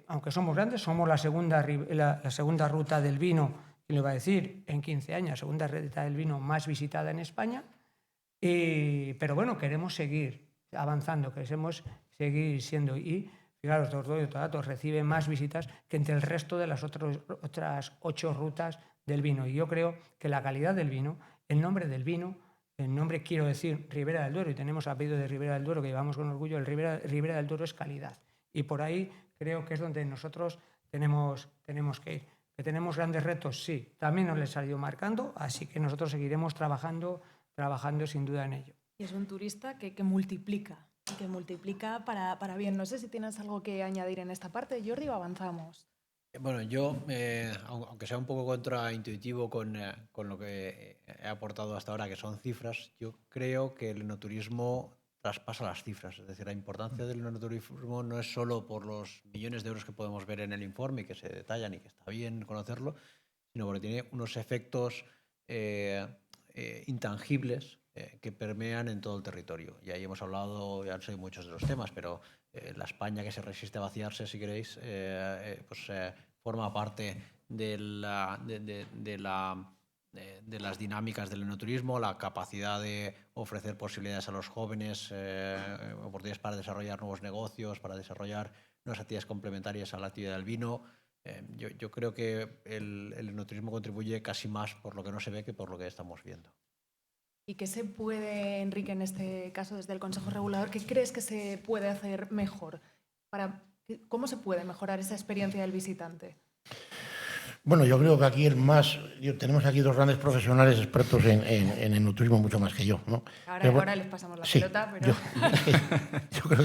aunque somos grandes, somos la segunda ruta del vino, y lo iba a decir, en 15 años, segunda ruta del vino más visitada en España, pero bueno, queremos seguir avanzando, queremos seguir siendo, y fijaros, os doy otro dato, recibe más visitas que entre el resto de las otras 8 rutas del vino, y yo creo que la calidad del vino, el nombre del vino, el nombre quiero decir Ribera del Duero, y tenemos apellido de Ribera del Duero que llevamos con orgullo, el Ribera del Duero es calidad, y por ahí creo que es donde nosotros tenemos que ir. ¿Que tenemos grandes retos? Sí, también nos les ha ido marcando, así que nosotros seguiremos trabajando sin duda en ello. Y es un turista que multiplica. Que multiplica para bien. No sé si tienes algo que añadir en esta parte, Jordi, o avanzamos. Bueno, yo, aunque sea un poco contraintuitivo con lo que he aportado hasta ahora, que son cifras, yo creo que el enoturismo traspasa las cifras. Es decir, la importancia del enoturismo no es solo por los millones de euros que podemos ver en el informe y que se detallan y que está bien conocerlo, sino porque tiene unos efectos intangibles que permean en todo el territorio. Y ahí hemos hablado, ya no sé muchos de los temas, pero la España que se resiste a vaciarse, si queréis, forma parte de las dinámicas del enoturismo, la capacidad de ofrecer posibilidades a los jóvenes, oportunidades para desarrollar nuevos negocios, para desarrollar nuevas actividades complementarias a la actividad del vino. Yo creo que el enoturismo contribuye casi más por lo que no se ve que por lo que estamos viendo. ¿Y qué se puede, Enrique, en este caso desde el Consejo Regulador, qué crees que se puede hacer mejor? ¿Cómo se puede mejorar esa experiencia del visitante? Bueno, yo creo que aquí tenemos aquí 2 grandes profesionales expertos en enoturismo, mucho más que yo, ¿no? Ahora les pasamos la pelota, pero... Yo creo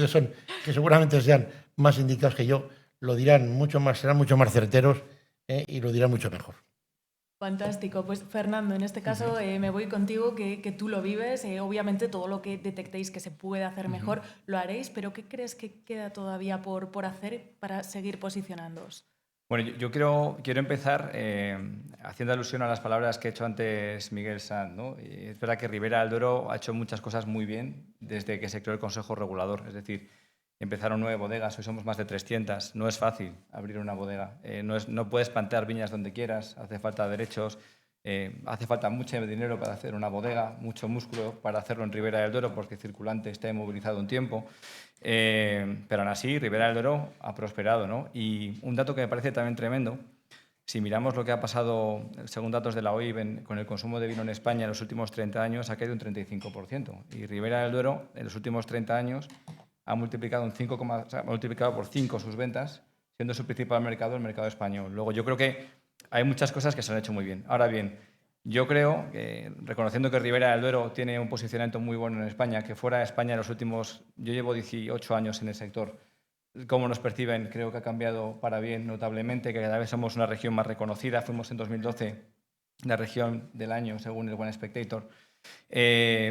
que seguramente sean más indicados que yo, lo dirán mucho más, serán mucho más certeros y lo dirán mucho mejor. Fantástico. Pues Fernando, en este caso me voy contigo, que tú lo vives. Obviamente todo lo que detectéis que se puede hacer mejor lo haréis, pero ¿qué crees que queda todavía por hacer para seguir posicionándoos? Bueno, yo quiero empezar haciendo alusión a las palabras que ha hecho antes Miguel Sanz, ¿no? Y es verdad que Ribera del Duero ha hecho muchas cosas muy bien desde que se creó el Consejo Regulador. Es decir, empezaron 9 bodegas, hoy somos más de 300. No es fácil abrir una bodega. No puedes plantear viñas donde quieras, hace falta derechos, hace falta mucho dinero para hacer una bodega, mucho músculo para hacerlo en Ribera del Duero porque Circulante está inmovilizado un tiempo. Pero aún así, Ribera del Duero ha prosperado, ¿no? Y un dato que me parece también tremendo, si miramos lo que ha pasado, según datos de la OIB, con el consumo de vino en España en los últimos 30 años, ha caído un 35%. Y Ribera del Duero, en los últimos 30 años, ha multiplicado por 5 sus ventas, siendo su principal mercado el mercado español. Luego, yo creo que hay muchas cosas que se han hecho muy bien. Ahora bien, yo creo que, reconociendo que Ribera del Duero tiene un posicionamiento muy bueno en España, que fuera de España en los últimos... Yo llevo 18 años en el sector. Cómo nos perciben, creo que ha cambiado para bien notablemente, que cada vez somos una región más reconocida. Fuimos en 2012 la región del año, según el One Spectator.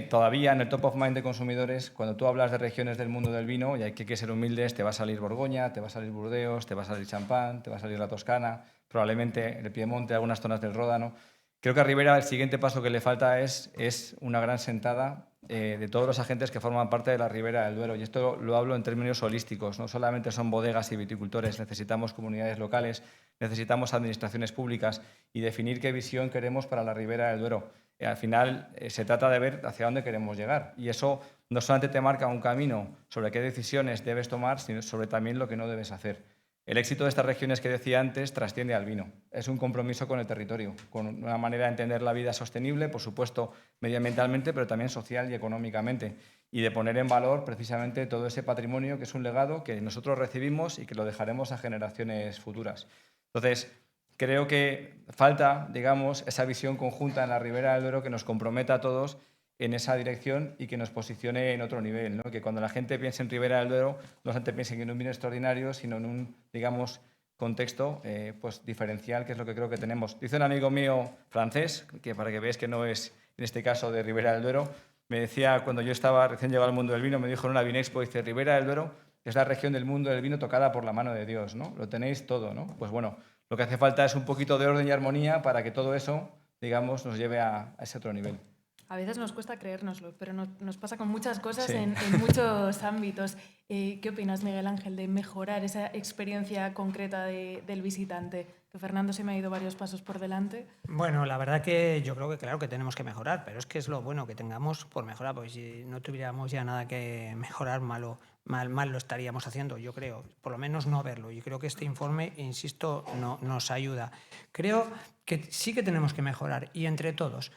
Todavía en el top of mind de consumidores, cuando tú hablas de regiones del mundo del vino, y hay que ser humildes, te va a salir Borgoña, te va a salir Burdeos, te va a salir Champán, te va a salir la Toscana, probablemente el Piemonte, algunas zonas del Ródano. Creo que a Ribera el siguiente paso que le falta es una gran sentada de todos los agentes que forman parte de la Ribera del Duero. Y esto lo hablo en términos holísticos. No solamente son bodegas y viticultores, necesitamos comunidades locales, necesitamos administraciones públicas y definir qué visión queremos para la Ribera del Duero. Al final se trata de ver hacia dónde queremos llegar. Y eso no solamente te marca un camino sobre qué decisiones debes tomar, sino sobre también lo que no debes hacer. El éxito de estas regiones que decía antes trasciende al vino. Es un compromiso con el territorio, con una manera de entender la vida sostenible, por supuesto, medioambientalmente, pero también social y económicamente, y de poner en valor precisamente todo ese patrimonio que es un legado que nosotros recibimos y que lo dejaremos a generaciones futuras. Entonces, creo que falta, digamos, esa visión conjunta en la Ribera del Duero que nos comprometa a todos en esa dirección y que nos posicione en otro nivel, ¿no? Que cuando la gente piense en Ribera del Duero, no solamente piense en un vino extraordinario, sino en un, digamos, contexto pues diferencial, que es lo que creo que tenemos. Dice un amigo mío francés, que para que veáis que no es en este caso de Ribera del Duero, me decía cuando yo estaba recién llegado al mundo del vino, me dijo en una Vinexpo, dice, Ribera del Duero es la región del mundo del vino tocada por la mano de Dios, ¿no? Lo tenéis todo, ¿no? Pues bueno, lo que hace falta es un poquito de orden y armonía para que todo eso, digamos, nos lleve a ese otro nivel. A veces nos cuesta creérnoslo, pero nos pasa con muchas cosas Sí. en muchos ámbitos. ¿Qué opinas, Miguel Ángel, de mejorar esa experiencia concreta del visitante? Que Fernando se me ha ido varios pasos por delante. Bueno, la verdad que yo creo que claro que tenemos que mejorar, pero es que es lo bueno que tengamos por mejorar, porque si no tuviéramos ya nada que mejorar, mal lo estaríamos haciendo, yo creo, por lo menos no verlo. Y creo que este informe, insisto, nos ayuda. Creo que sí que tenemos que mejorar y entre todos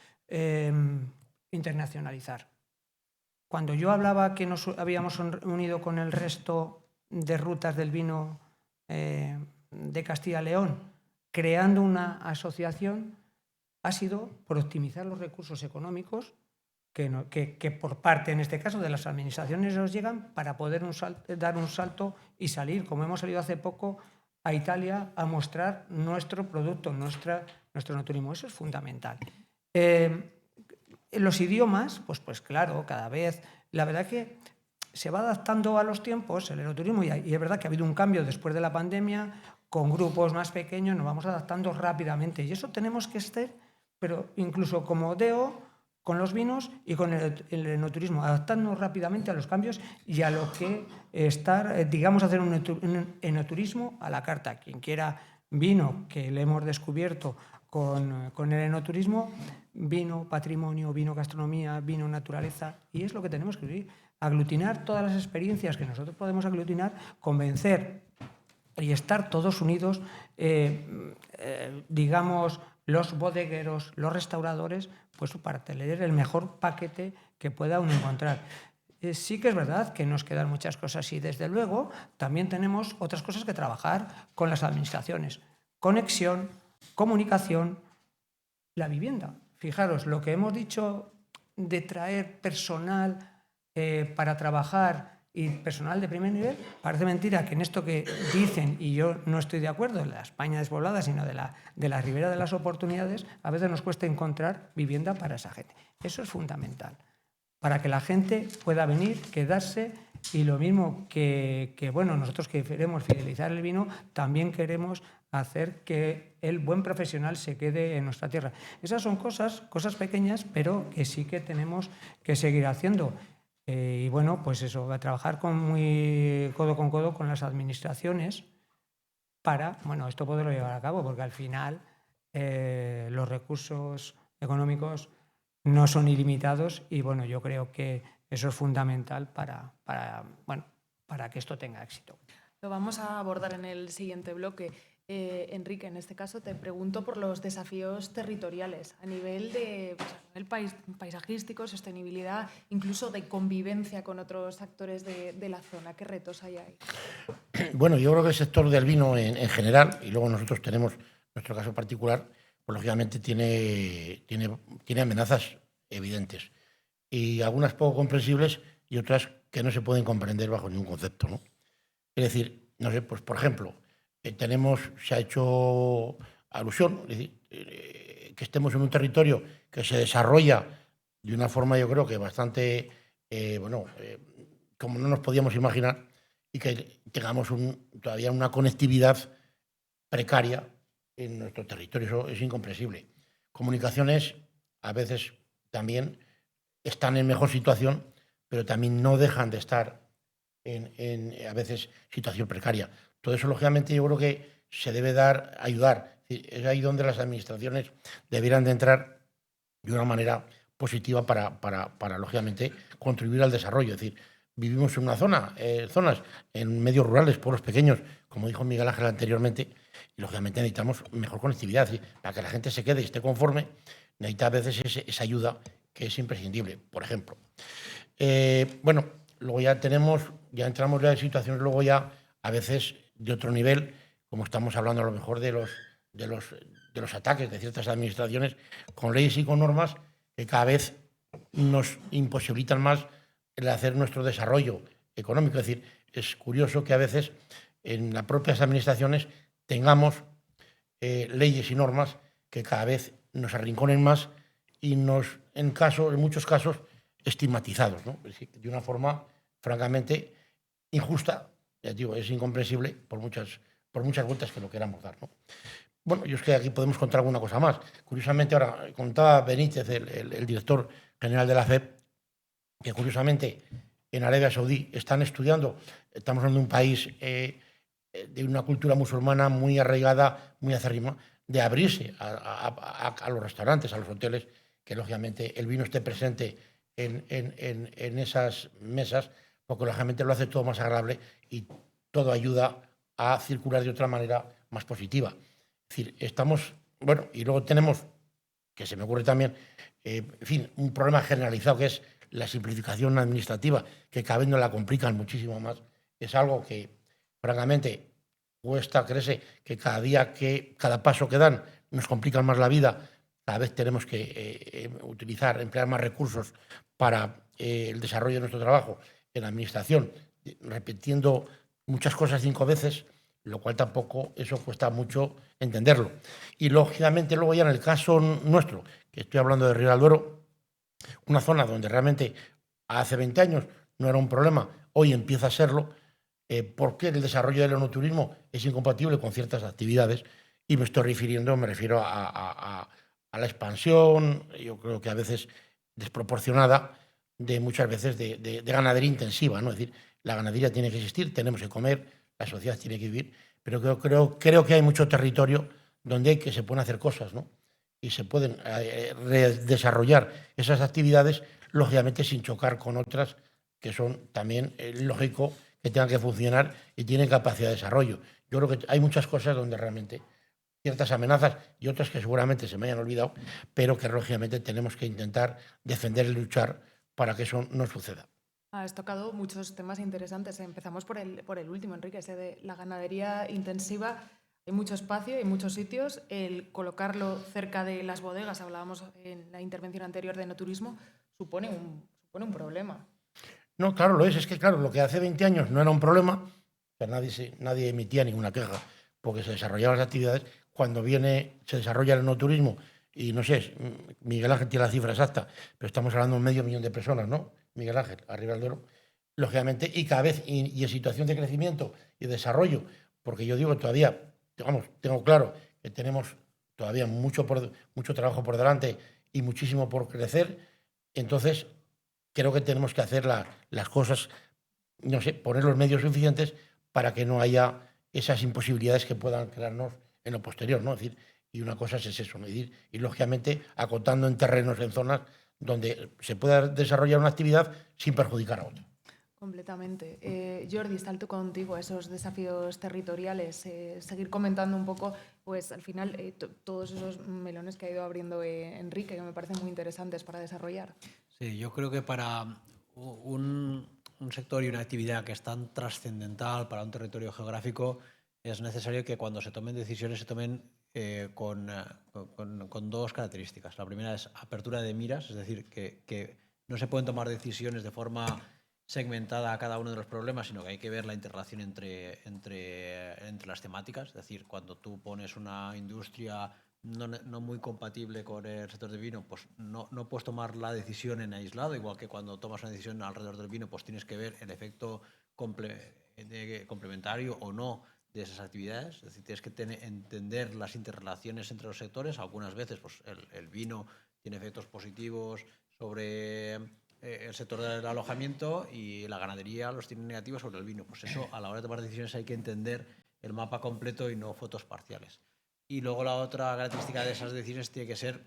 internacionalizar. Cuando yo hablaba que nos habíamos unido con el resto de rutas del vino de Castilla y León, creando una asociación, ha sido por optimizar los recursos económicos que por parte, en este caso, de las administraciones nos llegan para poder dar un salto y salir, como hemos salido hace poco, a Italia a mostrar nuestro producto, nuestro enoturismo. Eso es fundamental. Los idiomas, pues claro, cada vez, la verdad que se va adaptando a los tiempos el enoturismo y es verdad que ha habido un cambio después de la pandemia, con grupos más pequeños nos vamos adaptando rápidamente y eso tenemos que estar, pero incluso como DEO, con los vinos y con el enoturismo, adaptarnos rápidamente a los cambios y a lo que estar, digamos, hacer un enoturismo a la carta. Quien quiera vino, que le hemos descubierto con el enoturismo, vino patrimonio, vino gastronomía, vino naturaleza, y es lo que tenemos que vivir. Aglutinar todas las experiencias que nosotros podemos aglutinar, convencer y estar todos unidos, digamos, los bodegueros, los restauradores, pues para tener el mejor paquete que pueda uno encontrar. Sí que es verdad que nos quedan muchas cosas y desde luego también tenemos otras cosas que trabajar con las administraciones. Conexión, comunicación, la vivienda. Fijaros, lo que hemos dicho de traer personal para trabajar y personal de primer nivel, parece mentira que en esto que dicen, y yo no estoy de acuerdo, en la España despoblada, sino de la Ribera de las Oportunidades, a veces nos cuesta encontrar vivienda para esa gente. Eso es fundamental, para que la gente pueda venir, quedarse, y lo mismo que bueno, nosotros que queremos fidelizar el vino, también queremos hacer que el buen profesional se quede en nuestra tierra. Esas son cosas pequeñas, pero que sí que tenemos que seguir haciendo. Y bueno, pues eso, va a trabajar muy codo con codo con las administraciones para, bueno, esto poderlo llevar a cabo, porque al final los recursos económicos no son ilimitados y bueno, yo creo que eso es fundamental para que esto tenga éxito. Lo vamos a abordar en el siguiente bloque. Enrique, en este caso te pregunto por los desafíos territoriales a nivel paisajístico, sostenibilidad, incluso de convivencia con otros actores de la zona. ¿Qué retos hay ahí? Bueno, yo creo que el sector del vino en general, y luego nosotros tenemos nuestro caso particular, pues lógicamente tiene amenazas evidentes y algunas poco comprensibles y otras que no se pueden comprender bajo ningún concepto, ¿no? Es decir, no sé, pues por ejemplo, se ha hecho alusión, es decir, que estemos en un territorio que se desarrolla de una forma, yo creo que bastante, como no nos podíamos imaginar, y que tengamos todavía una conectividad precaria en nuestro territorio. Eso es incomprensible. Comunicaciones a veces también están en mejor situación, pero también no dejan de estar a veces situación precaria. Todo eso, lógicamente, yo creo que se debe ayudar. Es ahí donde las administraciones debieran de entrar de una manera positiva para lógicamente, contribuir al desarrollo. Es decir, vivimos en una zonas en medios rurales, pueblos pequeños, como dijo Miguel Ángel anteriormente, y lógicamente necesitamos mejor conectividad. Es decir, para que la gente se quede y esté conforme, necesita a veces esa ayuda que es imprescindible, por ejemplo. Luego ya entramos en situaciones luego ya a veces de otro nivel, como estamos hablando a lo mejor de los ataques de ciertas administraciones con leyes y con normas que cada vez nos imposibilitan más el hacer nuestro desarrollo económico. Es decir, es curioso que a veces en las propias administraciones tengamos leyes y normas que cada vez nos arrinconen más y nos, en muchos casos, estigmatizados, ¿no? Es decir, de una forma francamente injusta, ya digo, es incomprensible por muchas vueltas que lo queramos dar, ¿no? Bueno, yo es que aquí podemos contar alguna cosa más. Curiosamente, ahora contaba Benítez, el director general de la FEP, que curiosamente en Arabia Saudí están estudiando, estamos hablando de un país de una cultura musulmana muy arraigada, muy acérrima, de abrirse a los restaurantes, a los hoteles, que lógicamente el vino esté presente en esas mesas, porque lógicamente lo hace todo más agradable y todo ayuda a circular de otra manera más positiva. Es decir, estamos, bueno, y luego tenemos, que se me ocurre también, en fin, un problema generalizado que es la simplificación administrativa, que cada vez nos la complican muchísimo más. Es algo que, francamente, cuesta, crece, que cada paso que dan nos complican más la vida. Cada vez tenemos que emplear más recursos para el desarrollo de nuestro trabajo en la administración, repitiendo muchas cosas 5 veces, lo cual tampoco eso cuesta mucho entenderlo. Y lógicamente luego ya en el caso nuestro, que estoy hablando de Ribera del Duero, una zona donde realmente hace 20 años no era un problema, hoy empieza a serlo, porque el desarrollo del enoturismo es incompatible con ciertas actividades, y me refiero a la expansión, yo creo que a veces desproporcionada, de muchas veces de ganadería intensiva, ¿no? Es decir, la ganadería tiene que existir, tenemos que comer, la sociedad tiene que vivir, pero creo que hay mucho territorio donde se pueden hacer cosas, ¿no? Y se pueden desarrollar esas actividades, lógicamente sin chocar con otras que son también lógico que tengan que funcionar y tienen capacidad de desarrollo. Yo creo que hay muchas cosas donde realmente ciertas amenazas y otras que seguramente se me hayan olvidado, pero que lógicamente tenemos que intentar defender y luchar para que eso no suceda. Has tocado muchos temas interesantes. Empezamos por el último, Enrique, ese de la ganadería intensiva. Hay mucho espacio, hay muchos sitios. El colocarlo cerca de las bodegas, hablábamos en la intervención anterior de enoturismo, supone un problema. No, claro, lo es. Es que, claro, lo que hace 20 años no era un problema, o sea, nadie emitía ninguna queja porque se desarrollaban las actividades. Cuando se desarrolla el enoturismo, y no sé, Miguel Ángel tiene la cifra exacta, pero estamos hablando de 500.000 de personas, ¿no? Miguel Ángel, arriba del Duero, lógicamente, y cada vez, y en situación de crecimiento y desarrollo, porque yo digo todavía, tengo claro que tenemos todavía mucho trabajo por delante y muchísimo por crecer, entonces creo que tenemos que hacer las cosas, no sé, poner los medios suficientes para que no haya esas imposibilidades que puedan crearnos en lo posterior, ¿no? Es decir, y una cosa es eso, medir, y lógicamente acotando en terrenos, en zonas donde se pueda desarrollar una actividad sin perjudicar a otra. Completamente. Jordi, salto contigo a esos desafíos territoriales. Seguir comentando un poco, pues al final, todos esos melones que ha ido abriendo Enrique, que me parecen muy interesantes para desarrollar. Sí, yo creo que para un sector y una actividad que es tan trascendental para un territorio geográfico, es necesario que cuando se tomen decisiones se tomen con dos características. La primera es apertura de miras, es decir, que no se pueden tomar decisiones de forma segmentada a cada uno de los problemas, sino que hay que ver la interrelación entre las temáticas. Es decir, cuando tú pones una industria no muy compatible con el sector del vino, pues no puedes tomar la decisión en aislado, igual que cuando tomas una decisión alrededor del vino, pues tienes que ver el efecto complementario o no de esas actividades. Es decir, tienes que entender las interrelaciones entre los sectores. Algunas veces pues, el vino tiene efectos positivos sobre el sector del alojamiento y la ganadería los tiene negativos sobre el vino. Pues eso, a la hora de tomar decisiones hay que entender el mapa completo y no fotos parciales. Y luego la otra característica de esas decisiones tiene que ser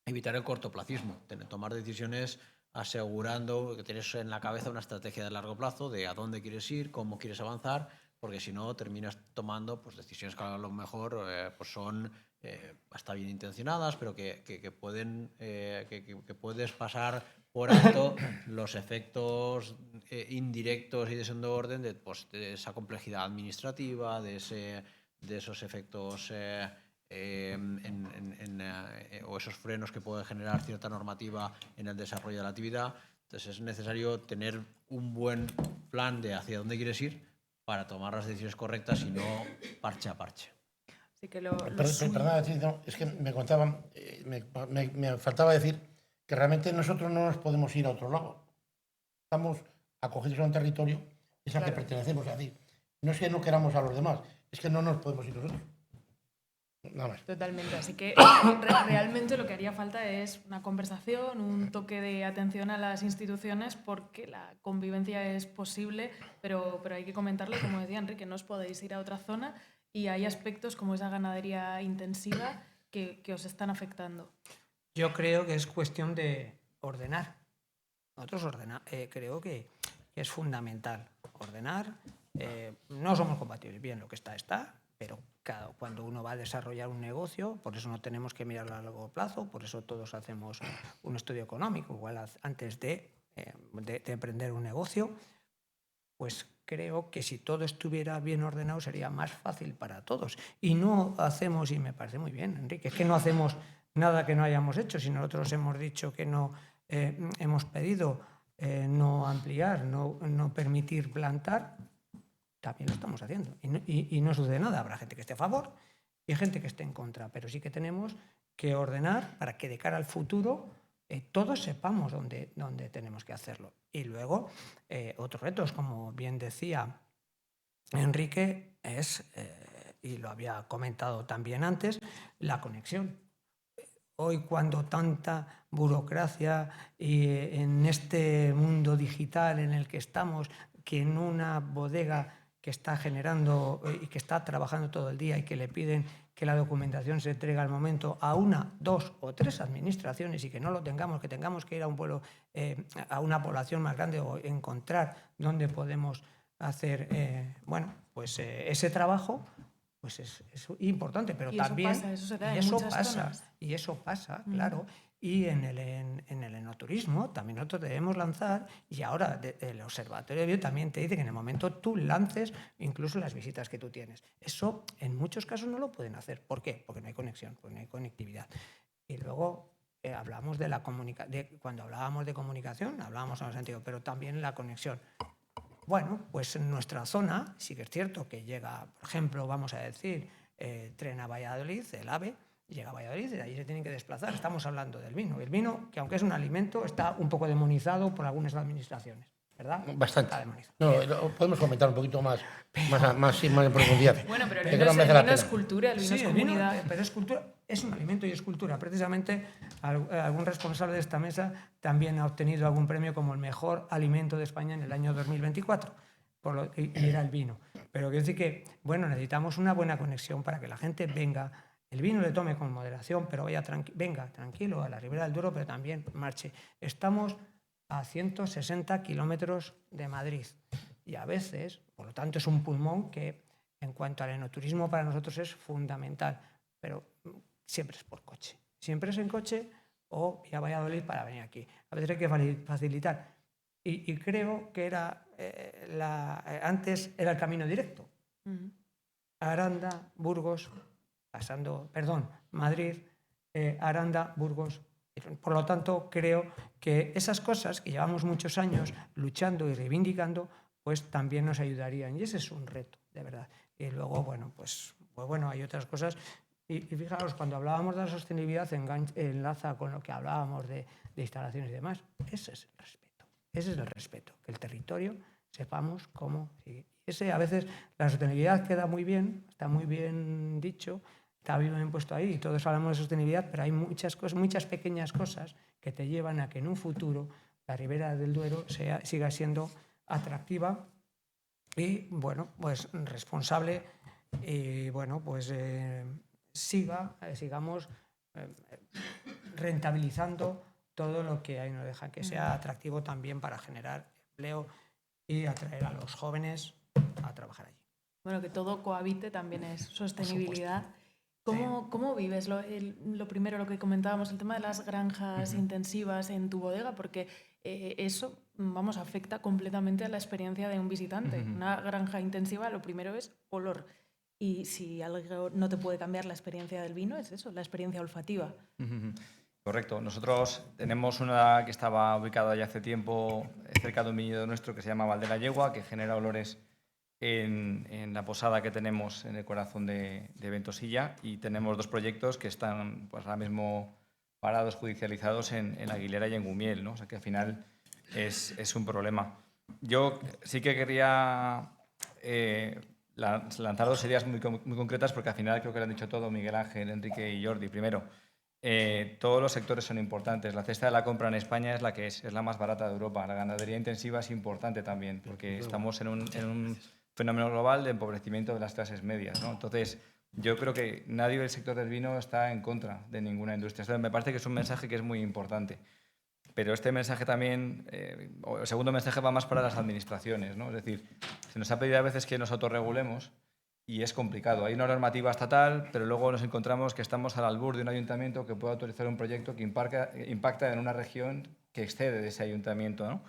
evitar el cortoplacismo, tomar decisiones asegurando que tienes en la cabeza una estrategia de largo plazo de a dónde quieres ir, cómo quieres avanzar, porque si no terminas tomando pues, decisiones que a lo mejor pues son hasta bien intencionadas, pero que puedes pasar por alto los efectos indirectos y de segundo orden de esa complejidad administrativa, de esos efectos o esos frenos que puede generar cierta normativa en el desarrollo de la actividad. Entonces es necesario tener un buen plan de hacia dónde quieres ir para tomar las decisiones correctas y no parche a parche. Así que Perdona, no, es que me contaban, me faltaba decir que realmente nosotros no nos podemos ir a otro lado. Estamos acogidos a un territorio es al que pertenecemos. Es decir, no es que no queramos a los demás, es que no nos podemos ir nosotros. Nada más. Totalmente. Así que realmente lo que haría falta es una conversación, un toque de atención a las instituciones, porque la convivencia es posible, pero hay que comentarlo, como decía Enrique, no os podéis ir a otra zona y hay aspectos como esa ganadería intensiva que os están afectando. Yo creo que es cuestión de ordenar. Nosotros creo que es fundamental ordenar. No somos compatibles. Bien, lo que está, pero claro, cuando uno va a desarrollar un negocio, por eso no tenemos que mirarlo a largo plazo, por eso todos hacemos un estudio económico, igual antes de emprender un negocio, pues creo que si todo estuviera bien ordenado sería más fácil para todos. Y no hacemos, y me parece muy bien, Enrique, es que no hacemos nada que no hayamos hecho. Si nosotros hemos dicho que no hemos pedido no ampliar, no permitir plantar, también lo estamos haciendo. Y no sucede nada. Habrá gente que esté a favor y gente que esté en contra, pero sí que tenemos que ordenar para que de cara al futuro todos sepamos dónde tenemos que hacerlo. Y luego, otros retos, como bien decía Enrique, es, y lo había comentado también antes, la conexión. Hoy, cuando tanta burocracia y en este mundo digital en el que estamos, que en una bodega que está generando y que está trabajando todo el día y que le piden que la documentación se entregue al momento a 1, 2 o 3 administraciones y que no lo tengamos, que tengamos que ir a un pueblo, a una población más grande o encontrar dónde podemos hacer ese trabajo, pues es importante, pero también eso pasa, claro. Y en el enoturismo también nosotros debemos lanzar, y ahora el Observatorio de Bio también te dice que en el momento tú lances incluso las visitas que tú tienes. Eso en muchos casos no lo pueden hacer. ¿Por qué? Porque no hay conexión, porque no hay conectividad. Y luego hablamos cuando hablábamos de comunicación, hablábamos en el sentido, pero también la conexión. Bueno, pues en nuestra zona sí que es cierto que llega, por ejemplo, vamos a decir, tren a Valladolid, el AVE, llega a Valladolid y de ahí se tienen que desplazar. Estamos hablando del vino. El vino, que aunque es un alimento, está un poco demonizado por algunas administraciones, ¿verdad? Bastante. Está demonizado. No, podemos comentar un poquito más en profundidad. Bueno, pero el vino es cultura, el vino es comunidad. Pero es cultura, es un alimento y es cultura. Precisamente algún responsable de esta mesa también ha obtenido algún premio como el mejor alimento de España en el año 2024, y era el vino. Pero quiero decir que, bueno, necesitamos una buena conexión para que la gente venga, el vino le tome con moderación, pero venga tranquilo a la Ribera del Duero, pero también marche. Estamos a 160 kilómetros de Madrid y a veces, por lo tanto, es un pulmón que en cuanto al enoturismo para nosotros es fundamental, pero siempre es por coche. Siempre es en coche o vía Valladolid para venir aquí. A veces hay que facilitar. Y creo que era antes era el camino directo. Aranda, Burgos, Madrid, Aranda, Burgos. Por lo tanto, creo que esas cosas que llevamos muchos años luchando y reivindicando, pues también nos ayudarían. Y ese es un reto, de verdad. Y luego, bueno, pues hay otras cosas. Y fijaros, cuando hablábamos de la sostenibilidad, enlaza con lo que hablábamos de instalaciones y demás. Ese es el respeto. Ese es el respeto. Que el territorio sepamos cómo sigue. A veces la sostenibilidad queda muy bien, está muy bien dicho, está bien puesto ahí y todos hablamos de sostenibilidad, pero hay muchas cosas, muchas pequeñas cosas que te llevan a que en un futuro la Ribera del Duero siga siendo atractiva y, bueno, pues responsable y, bueno, pues sigamos rentabilizando todo lo que ahí nos deja, que sea atractivo también para generar empleo y atraer a los jóvenes a trabajar allí. Bueno, que todo cohabite también es sostenibilidad. ¿Cómo vives lo primero, lo que comentábamos, el tema de las granjas intensivas en tu bodega? Porque eso, afecta completamente a la experiencia de un visitante. Una granja intensiva, lo primero es olor. Y si algo no te puede cambiar la experiencia del vino, es eso, la experiencia olfativa. Correcto. Nosotros tenemos una que estaba ubicada ya hace tiempo cerca de un viñedo nuestro que se llama Val de la Yegua, que genera olores en la posada que tenemos en el corazón de Ventosilla, y tenemos 2 proyectos que están pues, ahora mismo parados, judicializados en Aguilera y en Gumiel, ¿no? O sea que al final es un problema. Yo sí que quería lanzar 2 ideas muy concretas, porque al final creo que lo han dicho todo Miguel Ángel, Enrique y Jordi. Primero, todos los sectores son importantes. La cesta de la compra en España es la que es la más barata de Europa. La ganadería intensiva es importante también, porque estamos en un fenómeno global de empobrecimiento de las clases medias, ¿no? Entonces, yo creo que nadie del sector del vino está en contra de ninguna industria. Entonces, me parece que es un mensaje que es muy importante. Pero este mensaje también, el segundo mensaje va más para las administraciones, ¿no? Es decir, se nos ha pedido a veces que nos autorregulemos y es complicado. Hay una normativa estatal, pero luego nos encontramos que estamos al albur de un ayuntamiento que puede autorizar un proyecto que impacta en una región que excede de ese ayuntamiento, ¿no?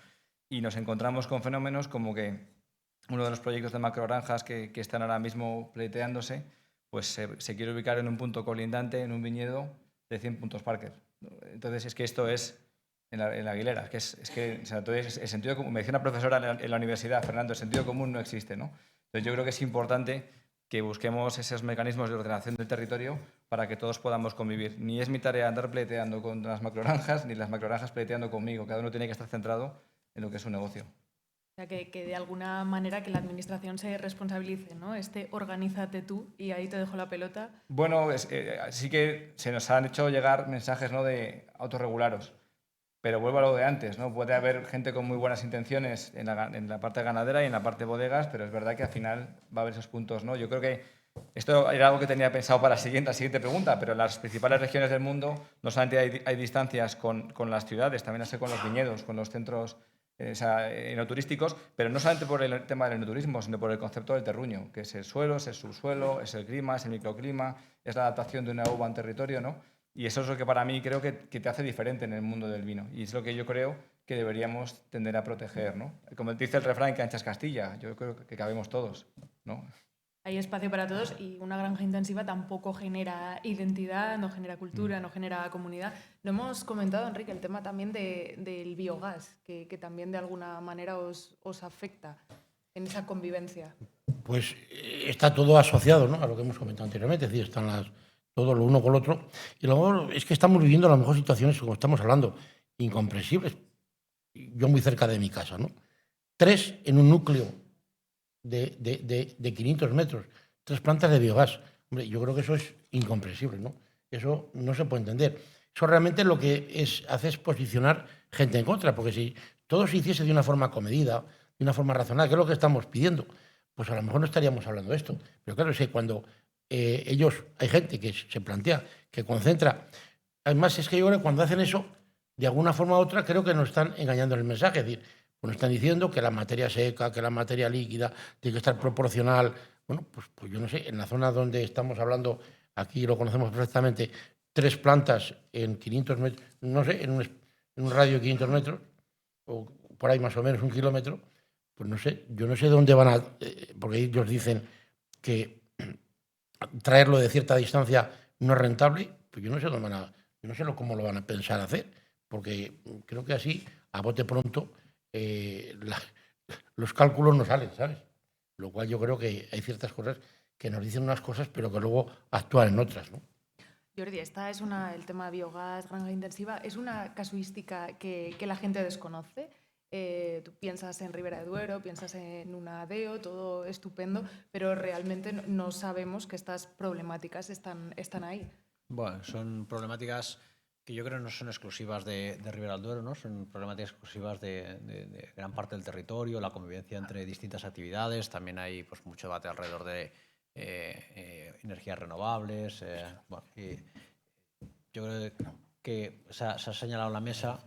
Y nos encontramos con fenómenos como que uno de los proyectos de macrogranjas que están ahora mismo pleiteándose, pues se quiere ubicar en un punto colindante, en un viñedo de 100 puntos Parker. Entonces, es que esto es en la Aguilera, o sea, entonces el sentido común, me decía una profesora en la universidad, Fernando, el sentido común no existe, ¿no? Entonces yo creo que es importante que busquemos esos mecanismos de ordenación del territorio para que todos podamos convivir. Ni es mi tarea andar pleiteando con las macrogranjas, ni las macrogranjas pleiteando conmigo. Cada uno tiene que estar centrado en lo que es su negocio. O sea, que de alguna manera que la administración se responsabilice, ¿no? Organízate tú y ahí te dejo la pelota. Bueno, sí que se nos han hecho llegar mensajes, ¿no?, de autorregularos. Pero vuelvo a lo de antes, ¿no? Puede haber gente con muy buenas intenciones en la parte ganadera y en la parte bodegas, pero es verdad que al final va a haber esos puntos, ¿no? Yo creo que esto era algo que tenía pensado para la siguiente pregunta, pero en las principales regiones del mundo no solamente hay distancias con las ciudades, también hay con los viñedos, con los centros enoturísticos, pero no solamente por el tema del enoturismo, sino por el concepto del terruño, que es el suelo, es el subsuelo, es el clima, es el microclima, es la adaptación de una uva a un territorio, ¿no? Y eso es lo que para mí creo que te hace diferente en el mundo del vino. Y es lo que yo creo que deberíamos tender a proteger, ¿no? Como dice el refrán, que ancha es Castilla. Yo creo que cabemos todos, ¿no? Hay espacio para todos y una granja intensiva tampoco genera identidad, no genera cultura, no genera comunidad. Lo hemos comentado, Enrique, el tema también del biogás, que también de alguna manera os afecta en esa convivencia. Pues está todo asociado, ¿no?, a lo que hemos comentado anteriormente, es decir, están todo lo uno con lo otro. Y luego es que estamos viviendo a lo mejor situaciones, como estamos hablando, incomprensibles. Yo muy cerca de mi casa, ¿no? 3 en un núcleo de 500 metros, 3 plantas de biogás. Hombre, yo creo que eso es incomprensible, ¿no? Eso no se puede entender. Eso realmente lo que hace es posicionar gente en contra, porque si todo se hiciese de una forma comedida, de una forma razonable, que es lo que estamos pidiendo, pues a lo mejor no estaríamos hablando de esto. Pero claro, es que cuando hay gente que se plantea, que concentra. Además, es que yo creo que cuando hacen eso, de alguna forma u otra, creo que nos están engañando en el mensaje. Es decir, nos están diciendo que la materia seca, que la materia líquida tiene que estar proporcional. Bueno, pues yo no sé, en la zona donde estamos hablando, aquí lo conocemos perfectamente, 3 plantas en 500 metros, no sé, en un radio de 500 metros, o por ahí más o menos 1 kilómetro, pues no sé, yo no sé dónde van a... porque ellos dicen que traerlo de cierta distancia no es rentable, pues yo no sé cómo lo van a pensar hacer, porque creo que así, a bote pronto, los cálculos no salen, ¿sabes? Lo cual yo creo que hay ciertas cosas que nos dicen unas cosas, pero que luego actúan en otras, ¿no? Jordi, el tema de biogás, granja intensiva, ¿es una casuística que la gente desconoce? Tú piensas en Ribera de Duero, piensas en una ADEO, todo estupendo, pero realmente no sabemos que estas problemáticas están ahí. Bueno, son problemáticas que yo creo no son exclusivas de Ribera del Duero, ¿no? Son problemáticas exclusivas de gran parte del territorio, la convivencia entre distintas actividades. También hay pues, mucho debate alrededor de energías renovables. Yo creo que se ha señalado en la mesa,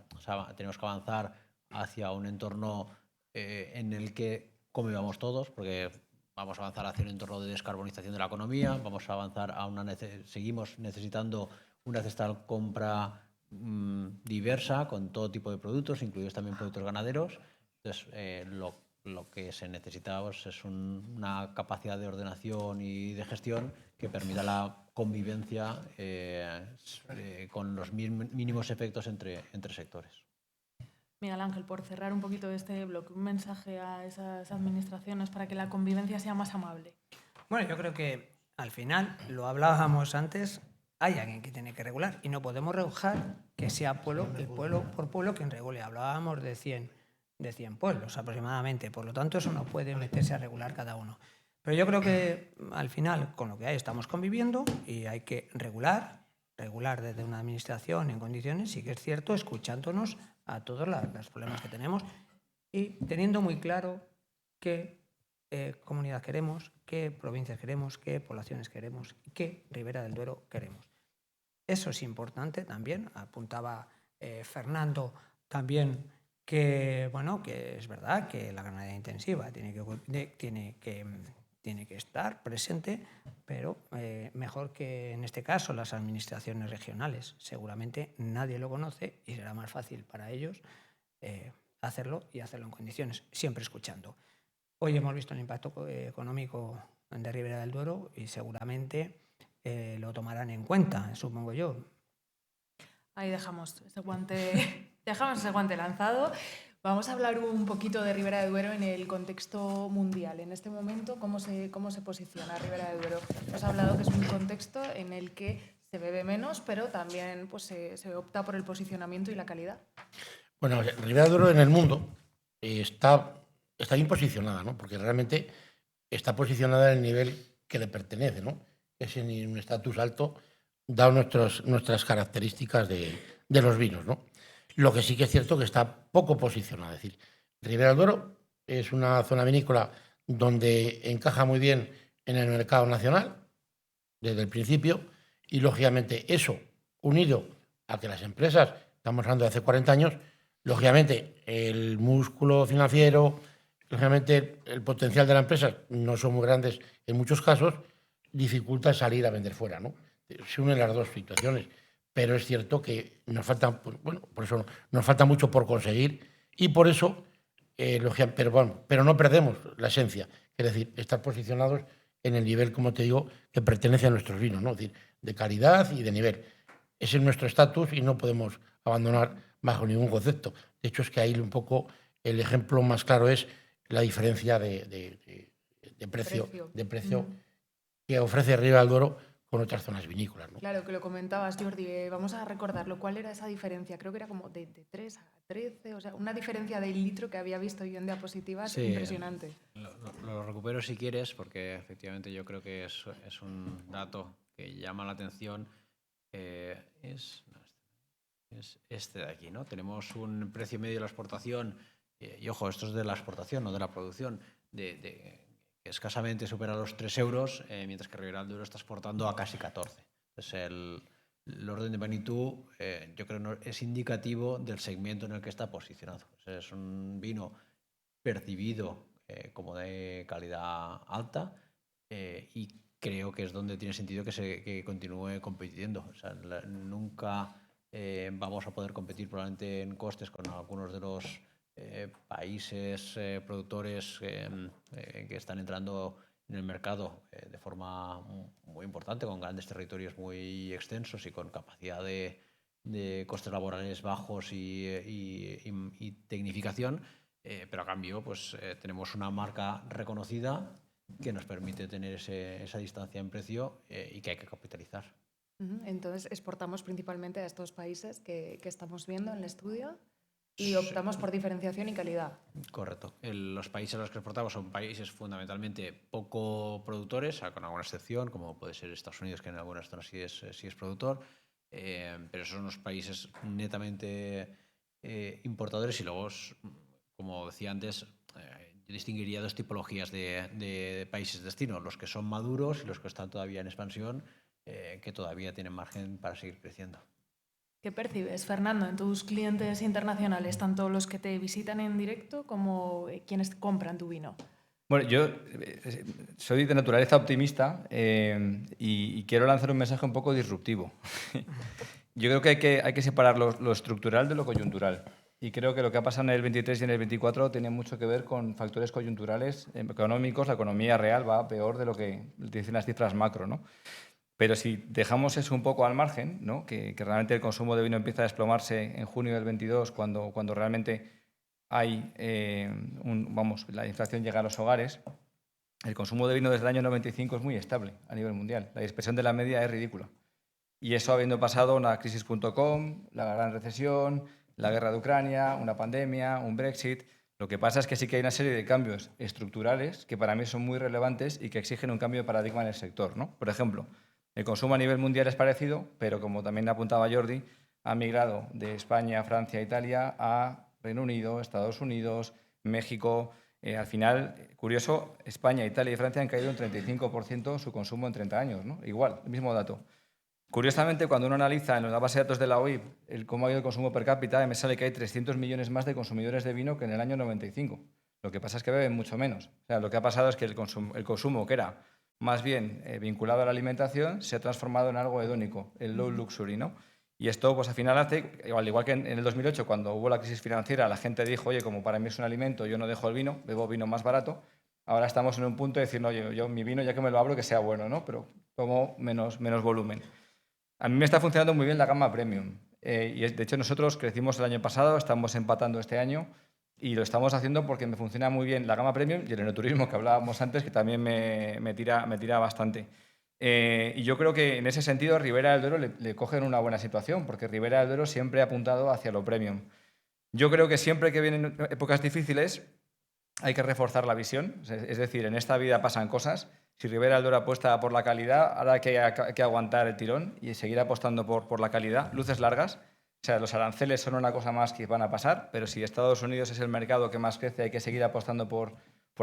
tenemos que avanzar hacia un entorno en el que convivamos todos, porque vamos a avanzar hacia un entorno de descarbonización de la economía, vamos a avanzar seguimos necesitando una cesta de compra diversa con todo tipo de productos, incluidos también productos ganaderos. Entonces, lo que se necesita pues, es una capacidad de ordenación y de gestión que permita la convivencia con los mínimos efectos entre sectores. Miguel Ángel, por cerrar un poquito este bloque, un mensaje a esas administraciones para que la convivencia sea más amable. Bueno, yo creo que al final, lo hablábamos antes, hay alguien que tiene que regular y no podemos rebajar que sea el pueblo por pueblo quien regule. Hablábamos de 100 pueblos aproximadamente, por lo tanto eso no puede meterse a regular cada uno. Pero yo creo que al final con lo que hay estamos conviviendo y hay que regular desde una administración en condiciones, sí que es cierto, escuchándonos a todos los problemas que tenemos y teniendo muy claro qué comunidad queremos, qué provincias queremos, qué poblaciones queremos y qué Ribera del Duero queremos. Eso es importante también, apuntaba Fernando también que, bueno, que es verdad que la ganadería intensiva tiene que estar presente, pero mejor que en este caso las administraciones regionales. Seguramente nadie lo conoce y será más fácil para ellos hacerlo y hacerlo en condiciones, siempre escuchando. Hoy hemos visto el impacto económico de Ribera del Duero y seguramente lo tomarán en cuenta, supongo yo. Ahí dejamos ese guante lanzado. Vamos a hablar un poquito de Ribera del Duero en el contexto mundial. En este momento, ¿cómo se posiciona Ribera del Duero? Hemos hablado que es un contexto en el que se bebe menos, pero también pues, se opta por el posicionamiento y la calidad. Bueno, Ribera del Duero en el mundo está bien posicionada, ¿no? Porque realmente está posicionada en el nivel que le pertenece, ¿no? Es en un estatus alto, dado nuestras características de los vinos, ¿no? Lo que sí que es cierto que está poco posicionada. Es decir, Ribera del Duero es una zona vinícola donde encaja muy bien en el mercado nacional desde el principio y, lógicamente, eso unido a que las empresas, estamos hablando de hace 40 años, lógicamente el músculo financiero, lógicamente el potencial de la empresa no son muy grandes en muchos casos, dificulta salir a vender fuera, ¿no? Se unen las dos situaciones, pero es cierto que nos falta, bueno, por eso nos falta mucho por conseguir y por eso, pero no perdemos la esencia, es decir, estar posicionados en el nivel, como te digo, que pertenece a nuestros vinos, ¿no? Es decir, de calidad y de nivel. Ese es nuestro estatus y no podemos abandonar bajo ningún concepto. De hecho, es que ahí un poco el ejemplo más claro es la diferencia de precio que ofrece Ribera del Duero con otras zonas vinícolas, ¿no? Claro, que lo comentabas, Jordi. Vamos a recordarlo. ¿Cuál era esa diferencia? Creo que era como de 3 a 13, o sea, una diferencia del litro que había visto yo en diapositivas impresionante. Lo recupero si quieres, porque efectivamente yo creo que es un dato que llama la atención. Es este de aquí, ¿no? Tenemos un precio medio de la exportación, y ojo, esto es de la exportación, no de la producción, que escasamente supera los 3 euros, mientras que Ribera del Duero está exportando a casi 14. Entonces, el orden de magnitud, yo creo, no, es indicativo del segmento en el que está posicionado. O sea, es un vino percibido como de calidad alta y creo que es donde tiene sentido que continúe compitiendo. O sea, nunca vamos a poder competir probablemente en costes con algunos de los países productores que están entrando en el mercado de forma muy importante, con grandes territorios muy extensos y con capacidad de costes laborales bajos y tecnificación, pero a cambio pues, tenemos una marca reconocida que nos permite tener esa distancia en precio y que hay que capitalizar. Entonces, exportamos principalmente a estos países que estamos viendo en el estudio y optamos por diferenciación y calidad. Correcto. Los países a los que exportamos son países fundamentalmente poco productores, con alguna excepción, como puede ser Estados Unidos, que en algunas zonas sí es productor, pero son unos países netamente importadores y luego, como decía antes, yo distinguiría dos tipologías de países de destino, los que son maduros y los que están todavía en expansión, que todavía tienen margen para seguir creciendo. ¿Qué percibes, Fernando, en tus clientes internacionales, tanto los que te visitan en directo como quienes compran tu vino? Bueno, yo soy de naturaleza optimista y quiero lanzar un mensaje un poco disruptivo. Yo creo que hay que separar lo estructural de lo coyuntural. Y creo que lo que ha pasado en el 23 y en el 24 tiene mucho que ver con factores coyunturales económicos. La economía real va peor de lo que dicen las cifras macro, ¿no? Pero si dejamos eso un poco al margen, ¿no? que realmente el consumo de vino empieza a desplomarse en junio del 22, cuando realmente hay, la inflación llega a los hogares, el consumo de vino desde el año 95 es muy estable a nivel mundial. La dispersión de la media es ridícula. Y eso habiendo pasado una crisis.com, la gran recesión, la guerra de Ucrania, una pandemia, un Brexit. Lo que pasa es que sí que hay una serie de cambios estructurales que para mí son muy relevantes y que exigen un cambio de paradigma en el sector, ¿no? Por ejemplo, el consumo a nivel mundial es parecido, pero como también apuntaba Jordi, ha migrado de España, Francia, Italia a Reino Unido, Estados Unidos, México. Al final, curioso, España, Italia y Francia han caído un 35% su consumo en 30 años, ¿no? Igual, el mismo dato. Curiosamente, cuando uno analiza en la base de datos de la OIB cómo ha ido el consumo per cápita, me sale que hay 300 millones más de consumidores de vino que en el año 95. Lo que pasa es que beben mucho menos. O sea, lo que ha pasado es que el consumo que era más bien vinculado a la alimentación se ha transformado en algo hedónico, el low luxury, ¿no? Y esto, pues al final hace, al igual que en el 2008, cuando hubo la crisis financiera, la gente dijo, oye, como para mí es un alimento, yo no dejo el vino, bebo vino más barato. Ahora estamos en un punto de decir, no, yo mi vino, ya que me lo abro, que sea bueno, ¿no? Pero tomo menos volumen. A mí me está funcionando muy bien la gama premium. De hecho, nosotros crecimos el año pasado, estamos empatando este año y lo estamos haciendo porque me funciona muy bien la gama premium y el enoturismo que hablábamos antes, que también me tira bastante. Y yo creo que en ese sentido Ribera del Duero le cogen una buena situación, porque Ribera del Duero siempre ha apuntado hacia lo premium. Yo creo que siempre que vienen épocas difíciles hay que reforzar la visión. Es decir, en esta vida pasan cosas. Si Ribera del Duero apuesta por la calidad, ahora hay que aguantar el tirón y seguir apostando por la calidad. Luces largas. O sea, los aranceles son una cosa más que van a pasar, pero si Estados Unidos es el mercado que más crece, hay que seguir apostando por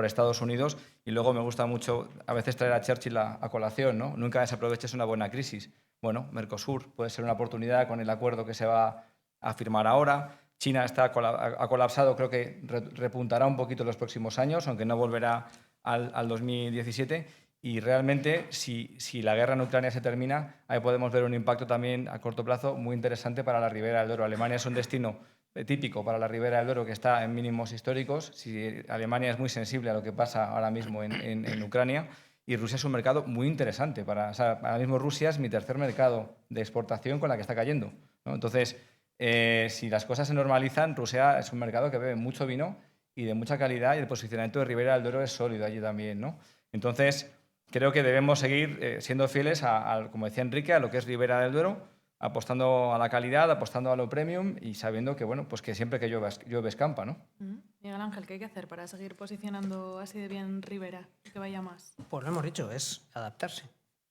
Estados Unidos. Y luego me gusta mucho a veces traer a Churchill a colación, ¿no? Nunca desaproveches una buena crisis. Bueno, Mercosur puede ser una oportunidad con el acuerdo que se va a firmar ahora. China ha colapsado, creo que repuntará un poquito en los próximos años, aunque no volverá al 2017. Y realmente, si la guerra en Ucrania se termina, ahí podemos ver un impacto también a corto plazo muy interesante para la Ribera del Duero. Alemania es un destino típico para la Ribera del Duero que está en mínimos históricos. Si Alemania es muy sensible a lo que pasa ahora mismo en Ucrania, y Rusia es un mercado muy interesante. Ahora mismo Rusia es mi tercer mercado de exportación con la que está cayendo, ¿no? Entonces, si las cosas se normalizan, Rusia es un mercado que bebe mucho vino y de mucha calidad, y el posicionamiento de Ribera del Duero es sólido allí también, ¿no? Entonces, creo que debemos seguir siendo fieles, como decía Enrique, a lo que es Ribera del Duero, apostando a la calidad, apostando a lo premium y sabiendo que, bueno, pues que siempre que llueve escampa, ¿no? Miguel Ángel, ¿qué hay que hacer para seguir posicionando así de bien Ribera y que vaya más? Pues lo hemos dicho, es adaptarse.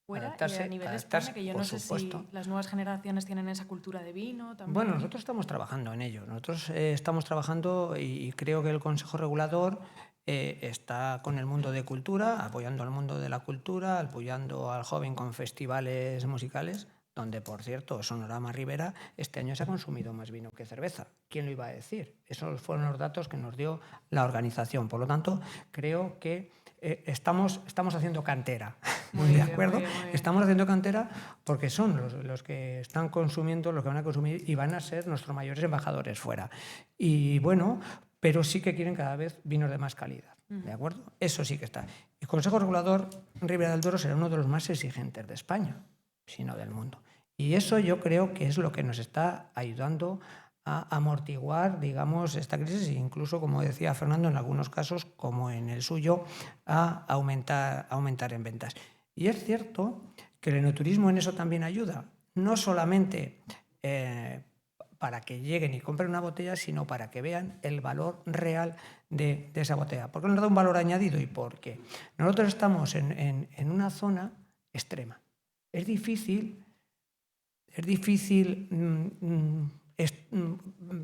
Fuera y a nivel de España, que yo no sé si las nuevas generaciones tienen esa cultura de vino también. Bueno, nosotros estamos trabajando en ello. Nosotros estamos trabajando y creo que el Consejo Regulador está con el mundo de cultura, apoyando al mundo de la cultura, apoyando al joven con festivales musicales, donde, por cierto, Sonorama Ribera este año se ha consumido más vino que cerveza. ¿Quién lo iba a decir? Esos fueron los datos que nos dio la organización. Por lo tanto, creo que estamos haciendo cantera. ¿De acuerdo? Muy bien. Estamos haciendo cantera porque son los que están consumiendo, los que van a consumir y van a ser nuestros mayores embajadores fuera. Y bueno, pero sí que quieren cada vez vinos de más calidad. ¿De acuerdo? Eso sí que está. El Consejo Regulador Ribera del Duero será uno de los más exigentes de España, si no del mundo. Y eso yo creo que es lo que nos está ayudando a amortiguar, digamos, esta crisis e incluso, como decía Fernando, en algunos casos, como en el suyo, a aumentar en ventas. Y es cierto que el enoturismo en eso también ayuda, no solamente para que lleguen y compren una botella, sino para que vean el valor real de esa botella. ¿Por qué nos da un valor añadido? Y porque nosotros estamos en una zona extrema. Es difícil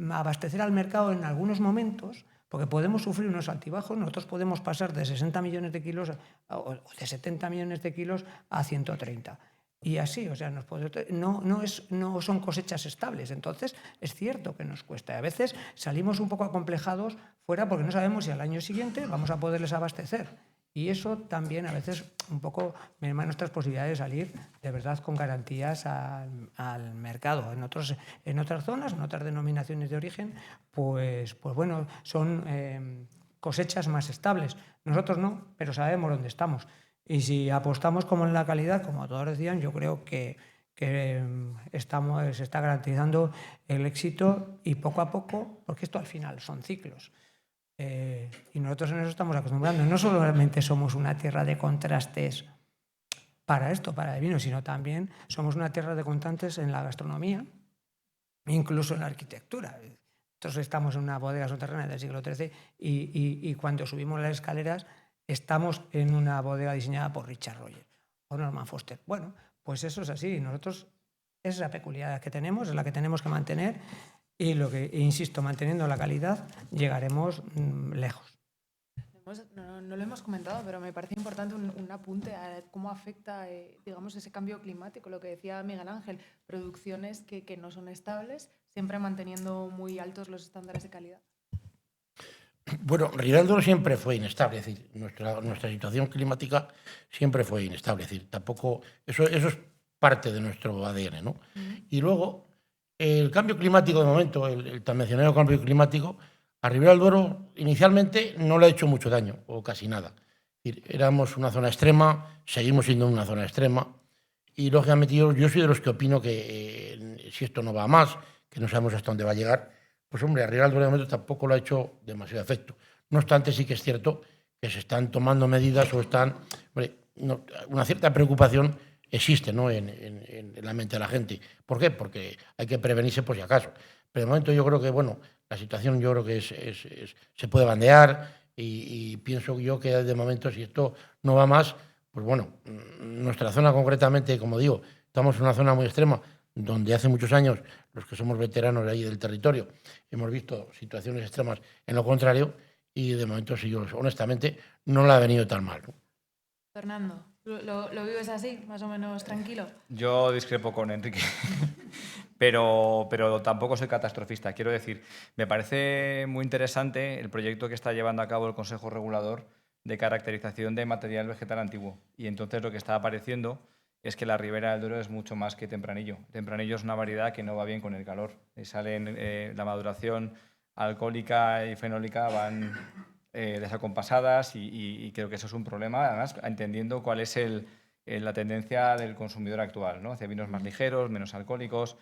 abastecer al mercado en algunos momentos, porque podemos sufrir unos altibajos. Nosotros podemos pasar de 60 millones de kilos o de 70 millones de kilos a 130. Y así, o sea, no son cosechas estables. Entonces, es cierto que nos cuesta. Y a veces salimos un poco acomplejados fuera porque no sabemos si al año siguiente vamos a poderles abastecer. Y eso también a veces un poco merma nuestras posibilidades de salir de verdad con garantías al mercado. En otras zonas, en otras denominaciones de origen, pues bueno, son cosechas más estables. Nosotros no, pero sabemos dónde estamos. Y si apostamos como en la calidad, como todos decían, yo creo que se está garantizando el éxito y poco a poco, porque esto al final son ciclos. Y nosotros en eso estamos acostumbrando. No solamente somos una tierra de contrastes para esto, para el vino, sino también somos una tierra de contrastes en la gastronomía, incluso en la arquitectura. Nosotros estamos en una bodega soterránea del siglo XIII y cuando subimos las escaleras estamos en una bodega diseñada por Richard Rogers o Norman Foster. Bueno, pues eso es así. Nosotros, esa es la peculiaridad que tenemos, es la que tenemos que mantener. Y insisto, manteniendo la calidad, llegaremos lejos. No lo hemos comentado, pero me parece importante un apunte a cómo afecta, digamos, ese cambio climático, lo que decía Miguel Ángel, producciones que no son estables, siempre manteniendo muy altos los estándares de calidad. Bueno, Ribera del Duero siempre fue inestable, es decir, nuestra situación climática siempre fue inestable, es decir, tampoco, eso es parte de nuestro ADN, ¿no? Y luego, el cambio climático de momento, el tan mencionado cambio climático, a Ribera del Duero inicialmente no le ha hecho mucho daño, o casi nada. Es decir, éramos una zona extrema, seguimos siendo una zona extrema, y lógicamente yo soy de los que opino que si esto no va a más, que no sabemos hasta dónde va a llegar, pues hombre, a Ribera del Duero de momento tampoco le ha hecho demasiado efecto. No obstante, sí que es cierto que se están tomando medidas o están... Hombre, una cierta preocupación existe, ¿no?, en la mente de la gente. ¿Por qué? Porque hay que prevenirse por si acaso. Pero de momento yo creo que, bueno, la situación yo creo que se puede bandear y pienso yo que de momento, si esto no va más, pues bueno, nuestra zona concretamente, como digo, estamos en una zona muy extrema, donde hace muchos años, los que somos veteranos de ahí del territorio, hemos visto situaciones extremas en lo contrario, y de momento, si yo honestamente, no le ha venido tan mal, ¿no? Fernando, ¿lo vives así, más o menos tranquilo? Yo discrepo con Enrique, pero tampoco soy catastrofista. Quiero decir, me parece muy interesante el proyecto que está llevando a cabo el Consejo Regulador de caracterización de material vegetal antiguo. Y entonces lo que está apareciendo es que la Ribera del Duero es mucho más que Tempranillo. Tempranillo es una variedad que no va bien con el calor. La maduración alcohólica y fenólica van desacompasadas y creo que eso es un problema, además entendiendo cuál es la tendencia del consumidor actual, ¿no?, hacia vinos más ligeros, menos alcohólicos.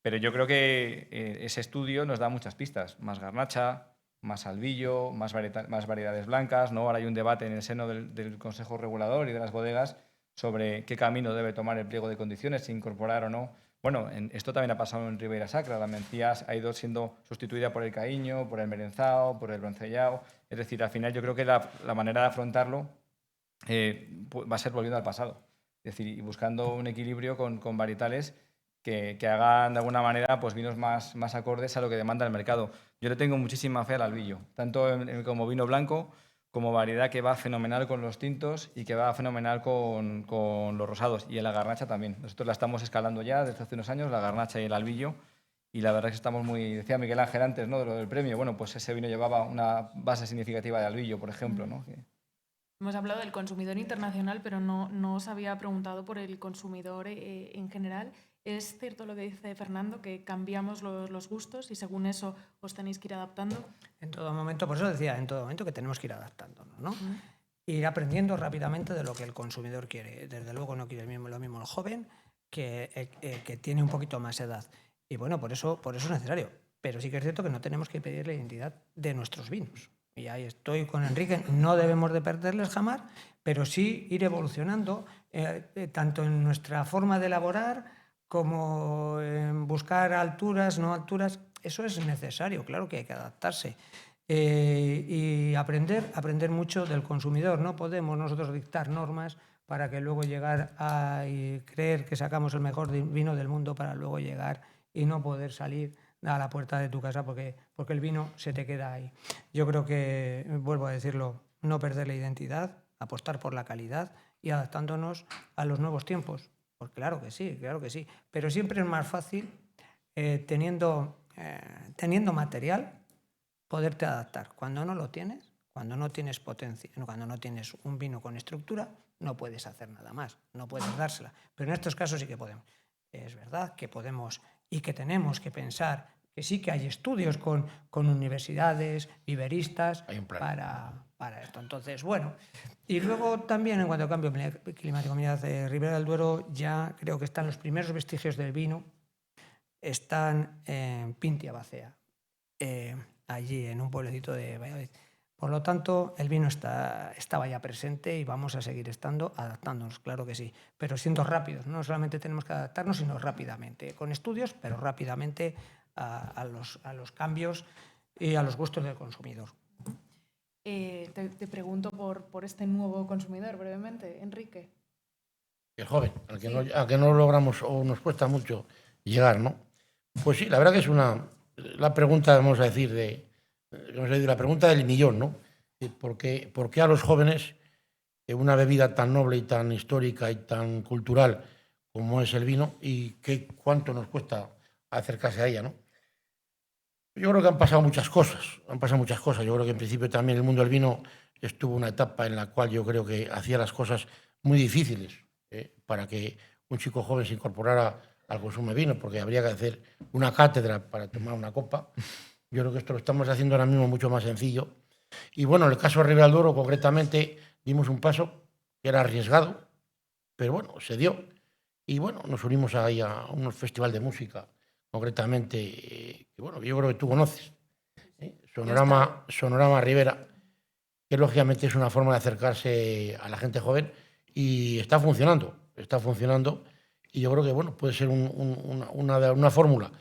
Pero yo creo que ese estudio nos da muchas pistas. Más garnacha, más albillo, más variedades blancas, ¿no? Ahora hay un debate en el seno del Consejo Regulador y de las bodegas sobre qué camino debe tomar el pliego de condiciones, si incorporar o no. Bueno, esto también ha pasado en Ribera Sacra. La mencía ha ido siendo sustituida por el caíño, por el merenzao, por el broncellao. Es decir, al final yo creo que la manera de afrontarlo va a ser volviendo al pasado. Es decir, y buscando un equilibrio con varietales que hagan de alguna manera pues, vinos más acordes a lo que demanda el mercado. Yo le tengo muchísima fe al albillo, tanto como vino blanco, como variedad que va fenomenal con los tintos y que va fenomenal con los rosados. Y en la garnacha también. Nosotros la estamos escalando ya desde hace unos años, la garnacha y el albillo. Y la verdad es que estamos muy... Decía Miguel Ángel antes, ¿no?, de lo del premio. Bueno, pues ese vino llevaba una base significativa de albillo, por ejemplo, ¿no? Hemos hablado del consumidor internacional, pero no os había preguntado por el consumidor en general. ¿Es cierto lo que dice Fernando, que cambiamos los gustos y según eso os tenéis que ir adaptando? En todo momento, por eso decía, en todo momento que tenemos que ir adaptándonos, ¿no? Ir aprendiendo rápidamente de lo que el consumidor quiere. Desde luego no quiere lo mismo el joven que tiene un poquito más edad. Y bueno, por eso es necesario. Pero sí que es cierto que no tenemos que pedir la identidad de nuestros vinos. Y ahí estoy con Enrique, no debemos de perderles jamás, pero sí ir evolucionando, tanto en nuestra forma de elaborar como en buscar alturas, no alturas. Eso es necesario, claro que hay que adaptarse. Y aprender mucho del consumidor. No podemos nosotros dictar normas para que luego llegar a creer que sacamos el mejor vino del mundo para luego llegar y no poder salir a la puerta de tu casa porque el vino se te queda ahí. Yo creo que, vuelvo a decirlo, no perder la identidad, apostar por la calidad y adaptándonos a los nuevos tiempos. Pues claro que sí, pero siempre es más fácil teniendo material poderte adaptar. Cuando no lo tienes, Cuando no tienes potencia, cuando no tienes un vino con estructura, no puedes hacer nada más, no puedes dársela. Pero en estos casos sí que podemos. Es verdad que podemos y que tenemos que pensar que sí que hay estudios con universidades, viveristas para esto. Entonces, bueno, y luego también en cuanto al cambio climático, mirad, Ribera del Duero ya creo que están los primeros vestigios del vino, están en Pintia Bacea, allí en un pueblecito de Valladolid. Por lo tanto, el vino estaba ya presente y vamos a seguir estando, adaptándonos, claro que sí, pero siendo rápidos. No solamente tenemos que adaptarnos, sino rápidamente, con estudios, pero rápidamente a los cambios y a los gustos del consumidor. Te pregunto por este nuevo consumidor brevemente, Enrique. El joven, al que no logramos o nos cuesta mucho llegar, ¿no? Pues sí, la verdad que es la pregunta, vamos a decir, la pregunta del millón, ¿no? ¿Por qué a los jóvenes una bebida tan noble y tan histórica y tan cultural como es el vino y cuánto nos cuesta acercarse a ella, ¿no? Yo creo que han pasado muchas cosas. Yo creo que en principio también el mundo del vino estuvo una etapa en la cual yo creo que hacía las cosas muy difíciles para que un chico joven se incorporara al consumo de vino, porque habría que hacer una cátedra para tomar una copa. Yo creo que esto lo estamos haciendo ahora mismo mucho más sencillo. Y bueno, en el caso de Ribera del Duero, concretamente, dimos un paso que era arriesgado, pero bueno, se dio. Y bueno, nos unimos ahí a un festival de música, concretamente, que bueno, yo creo que tú conoces, Sonorama Ribera, que lógicamente es una forma de acercarse a la gente joven y está funcionando. Y yo creo que bueno, puede ser una fórmula.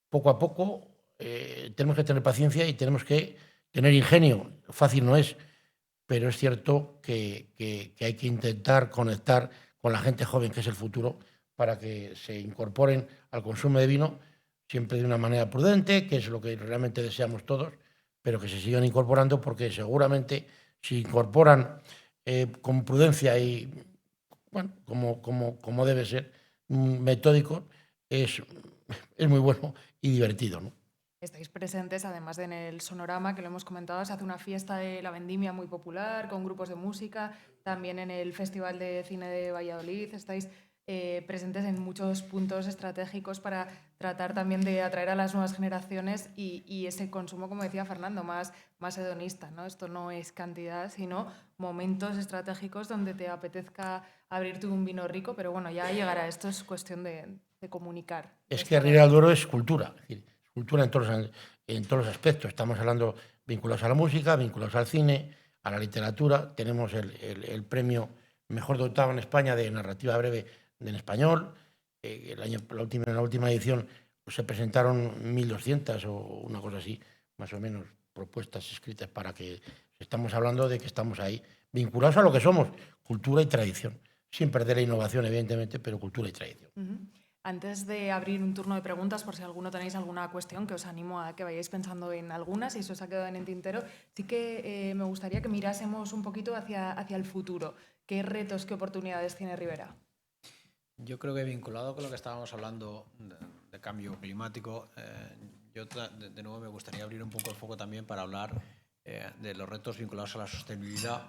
Poco a poco tenemos que tener paciencia y tenemos que tener ingenio. Fácil no es, pero es cierto que hay que intentar conectar con la gente joven, que es el futuro, para que se incorporen al consumo de vino, siempre de una manera prudente, que es lo que realmente deseamos todos, pero que se sigan incorporando, porque seguramente si incorporan con prudencia y bueno, como debe ser, metódico, es muy bueno y divertido, ¿no? Estáis presentes, además de en el Sonorama, que lo hemos comentado, se hace una fiesta de la vendimia muy popular, con grupos de música, también en el Festival de Cine de Valladolid, estáis presentes en muchos puntos estratégicos para tratar también de atraer a las nuevas generaciones y ese consumo, como decía Fernando, más hedonista, ¿no? Esto no es cantidad, sino momentos estratégicos donde te apetezca abrirte un vino rico, pero bueno, ya llegará. Esto es cuestión de comunicar. Es que Ribera del Duero es cultura, es decir, cultura en todos los aspectos. Estamos hablando vinculados a la música, vinculados al cine, a la literatura. Tenemos el premio mejor dotado en España de narrativa breve en español. En la última edición pues, se presentaron 1.200 o una cosa así, más o menos, propuestas escritas para que estamos hablando de que estamos ahí vinculados a lo que somos, cultura y tradición. Sin perder la innovación, evidentemente, pero cultura y tradición. Antes de abrir un turno de preguntas, por si alguno tenéis alguna cuestión, que os animo a que vayáis pensando en algunas, y si os ha quedado en el tintero, sí que me gustaría que mirásemos un poquito hacia el futuro. ¿Qué retos, qué oportunidades tiene Ribera? Yo creo que vinculado con lo que estábamos hablando de cambio climático, yo de nuevo me gustaría abrir un poco el foco también para hablar de los retos vinculados a la sostenibilidad,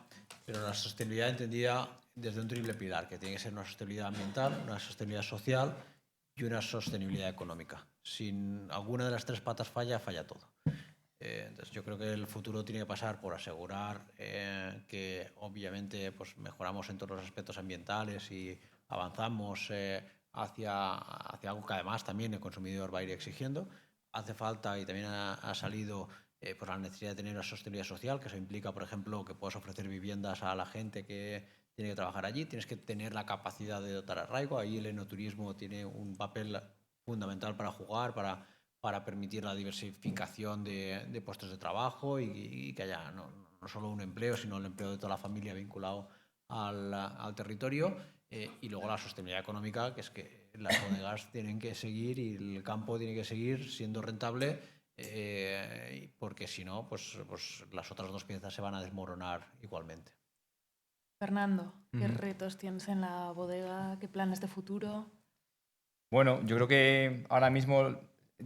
pero la sostenibilidad entendida desde un triple pilar, que tiene que ser una sostenibilidad ambiental, una sostenibilidad social y una sostenibilidad económica. Sin alguna de las tres patas falla todo. Entonces yo creo que el futuro tiene que pasar por asegurar que obviamente pues, mejoramos en todos los aspectos ambientales y avanzamos hacia algo que además también el consumidor va a ir exigiendo. Hace falta, y también ha salido pues la necesidad de tener una sostenibilidad social, que eso implica, por ejemplo, que puedas ofrecer viviendas a la gente que tiene que trabajar allí, tienes que tener la capacidad de dotar arraigo. Ahí el enoturismo tiene un papel fundamental para jugar, para permitir la diversificación de puestos de trabajo y que haya no solo un empleo, sino el empleo de toda la familia vinculado al territorio. Y luego la sostenibilidad económica, que es que las bodegas tienen que seguir y el campo tiene que seguir siendo rentable, porque si no, pues las otras dos piezas se van a desmoronar igualmente. Fernando, ¿qué retos tienes en la bodega? ¿Qué planes de futuro? Bueno, yo creo que ahora mismo,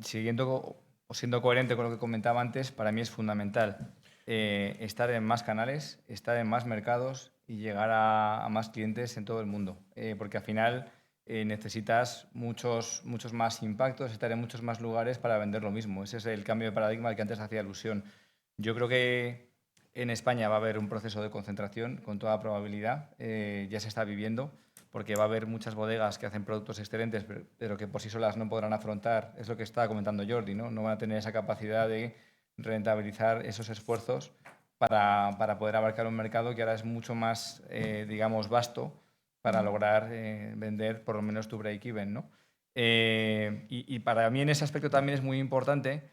siguiendo o siendo coherente con lo que comentaba antes, para mí es fundamental estar en más canales, estar en más mercados y llegar a más clientes en todo el mundo. Porque al final necesitas muchos más impactos, estar en muchos más lugares para vender lo mismo. Ese es el cambio de paradigma al que antes hacía alusión. Yo creo que en España va a haber un proceso de concentración, con toda probabilidad. Ya se está viviendo, porque va a haber muchas bodegas que hacen productos excelentes, pero que por sí solas no podrán afrontar, es lo que estaba comentando Jordi, ¿no? No van a tener esa capacidad de rentabilizar esos esfuerzos para poder abarcar un mercado que ahora es mucho más, digamos, vasto para lograr vender por lo menos tu break-even, ¿no? Y para mí en ese aspecto también es muy importante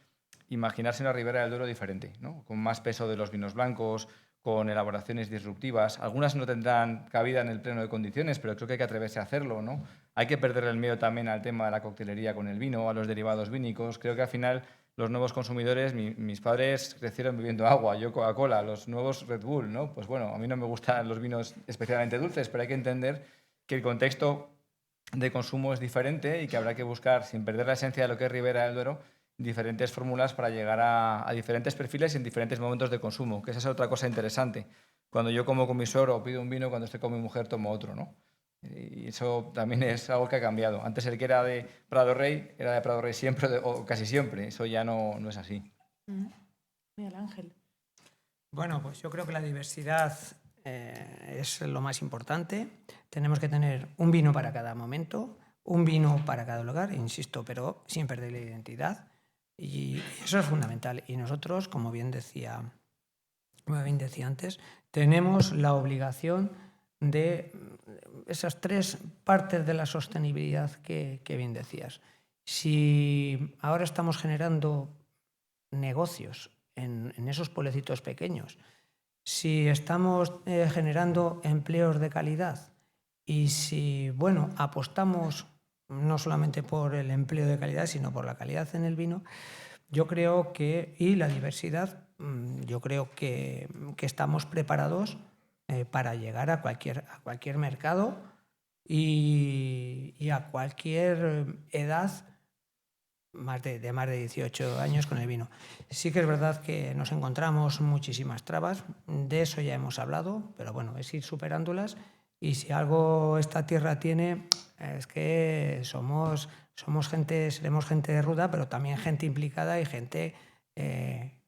imaginarse una Ribera del Duero diferente, ¿no? Con más peso de los vinos blancos, con elaboraciones disruptivas. Algunas no tendrán cabida en el pleno de condiciones, pero creo que hay que atreverse a hacerlo, ¿no? Hay que perder el miedo también al tema de la coctelería con el vino, a los derivados vínicos. Creo que al final los nuevos consumidores, mis padres crecieron bebiendo agua, yo Coca-Cola, los nuevos Red Bull, ¿no? Pues bueno, a mí no me gustan los vinos especialmente dulces, pero hay que entender que el contexto de consumo es diferente y que habrá que buscar, sin perder la esencia de lo que es Ribera del Duero, diferentes fórmulas para llegar a diferentes perfiles y en diferentes momentos de consumo, que esa es otra cosa interesante. Cuando yo como con mi suegro pido un vino, cuando estoy con mi mujer tomo otro, ¿no? Y eso también es algo que ha cambiado. Antes el que era de Prado Rey era de Prado Rey siempre o casi siempre. Eso ya no es así. Miguel Ángel. Bueno, pues yo creo que la diversidad es lo más importante. Tenemos que tener un vino para cada momento, un vino para cada lugar, insisto, pero sin perder la identidad. Y eso es fundamental. Y nosotros, como bien decía antes, tenemos la obligación de esas tres partes de la sostenibilidad que bien decías. Si ahora estamos generando negocios en esos pueblecitos pequeños, si estamos generando empleos de calidad y si, bueno, apostamos no solamente por el empleo de calidad, sino por la calidad en el vino, yo creo que, y la diversidad, yo creo que estamos preparados para llegar a cualquier mercado y a cualquier edad de más de 18 años con el vino. Sí que es verdad que nos encontramos muchísimas trabas, de eso ya hemos hablado, pero bueno, es ir superándolas. Y si algo esta tierra tiene, es que seremos gente ruda, pero también gente implicada y gente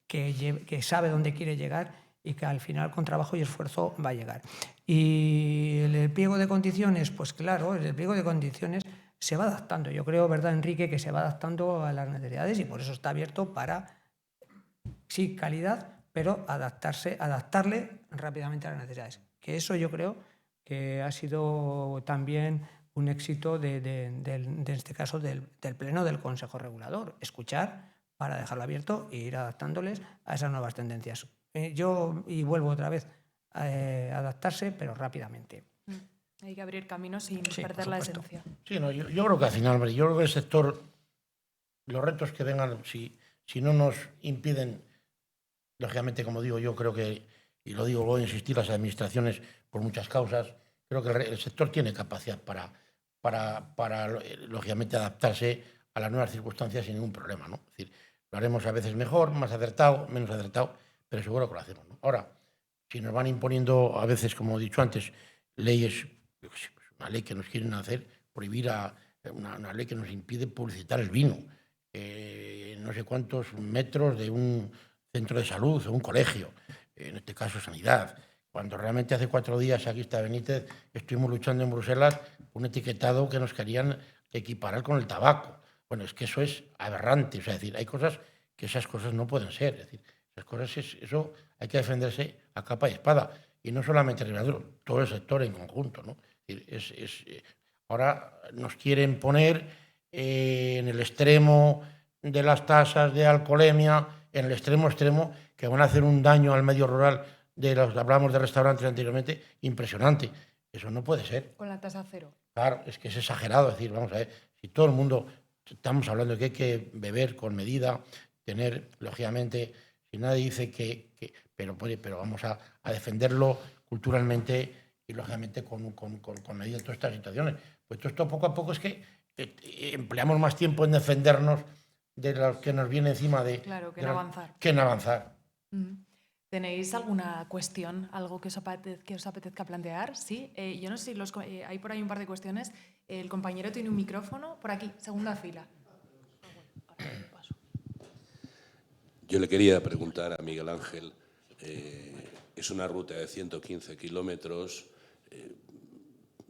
que sabe dónde quiere llegar y que al final con trabajo y esfuerzo va a llegar. Y el pliego de condiciones, pues claro, el pliego de condiciones se va adaptando. Yo creo, ¿verdad, Enrique?, que se va adaptando a las necesidades y por eso está abierto para, sí, calidad, pero adaptarle rápidamente a las necesidades. Que eso yo creo que ha sido también un éxito de este caso del Pleno del Consejo Regulador. Escuchar para dejarlo abierto e ir adaptándoles a esas nuevas tendencias. Y vuelvo otra vez, adaptarse, pero rápidamente. Hay que abrir caminos sin perder la esencia. Sí, no, yo creo que al final, yo creo que el sector, los retos que vengan, si no nos impiden, lógicamente, como digo, yo creo que, y lo digo, voy a insistir, las administraciones, por muchas causas, creo que el sector tiene capacidad para lógicamente, adaptarse a las nuevas circunstancias sin ningún problema, ¿no? Es decir, lo haremos a veces mejor, más acertado, menos acertado, pero seguro que lo hacemos, ¿no? Ahora, si nos van imponiendo, a veces, como he dicho antes, leyes, una ley que nos quieren hacer prohibir una ley que nos impide publicitar el vino, no sé cuántos metros de un centro de salud o un colegio, en este caso sanidad, cuando realmente hace 4 días aquí está Benítez, estuvimos luchando en Bruselas por un etiquetado que nos querían equiparar con el tabaco. Bueno, es que eso es aberrante, o sea, es decir, hay cosas que esas cosas no pueden ser, es decir, esas cosas, eso hay que defenderse a capa y espada, y no solamente el regulador, todo el sector en conjunto, ¿no? Ahora nos quieren poner en el extremo de las tasas de alcoholemia, en el extremo que van a hacer un daño al medio rural, hablamos de restaurantes anteriormente, impresionante. Eso no puede ser. Con la tasa cero. Claro, es que es exagerado. Es decir, vamos a ver, si todo el mundo, estamos hablando de que hay que beber con medida, tener, lógicamente, si nadie dice pero vamos a defenderlo culturalmente y, lógicamente, con medida de todas estas situaciones. Pues esto poco a poco es que empleamos más tiempo en defendernos de lo que nos viene encima de... Claro, que en avanzar. Que en avanzar. ¿Tenéis alguna cuestión, algo que os apetezca plantear? Sí, yo no sé si hay por ahí un par de cuestiones. El compañero tiene un micrófono por aquí, segunda fila. Yo le quería preguntar a Miguel Ángel, es una ruta de 115 kilómetros,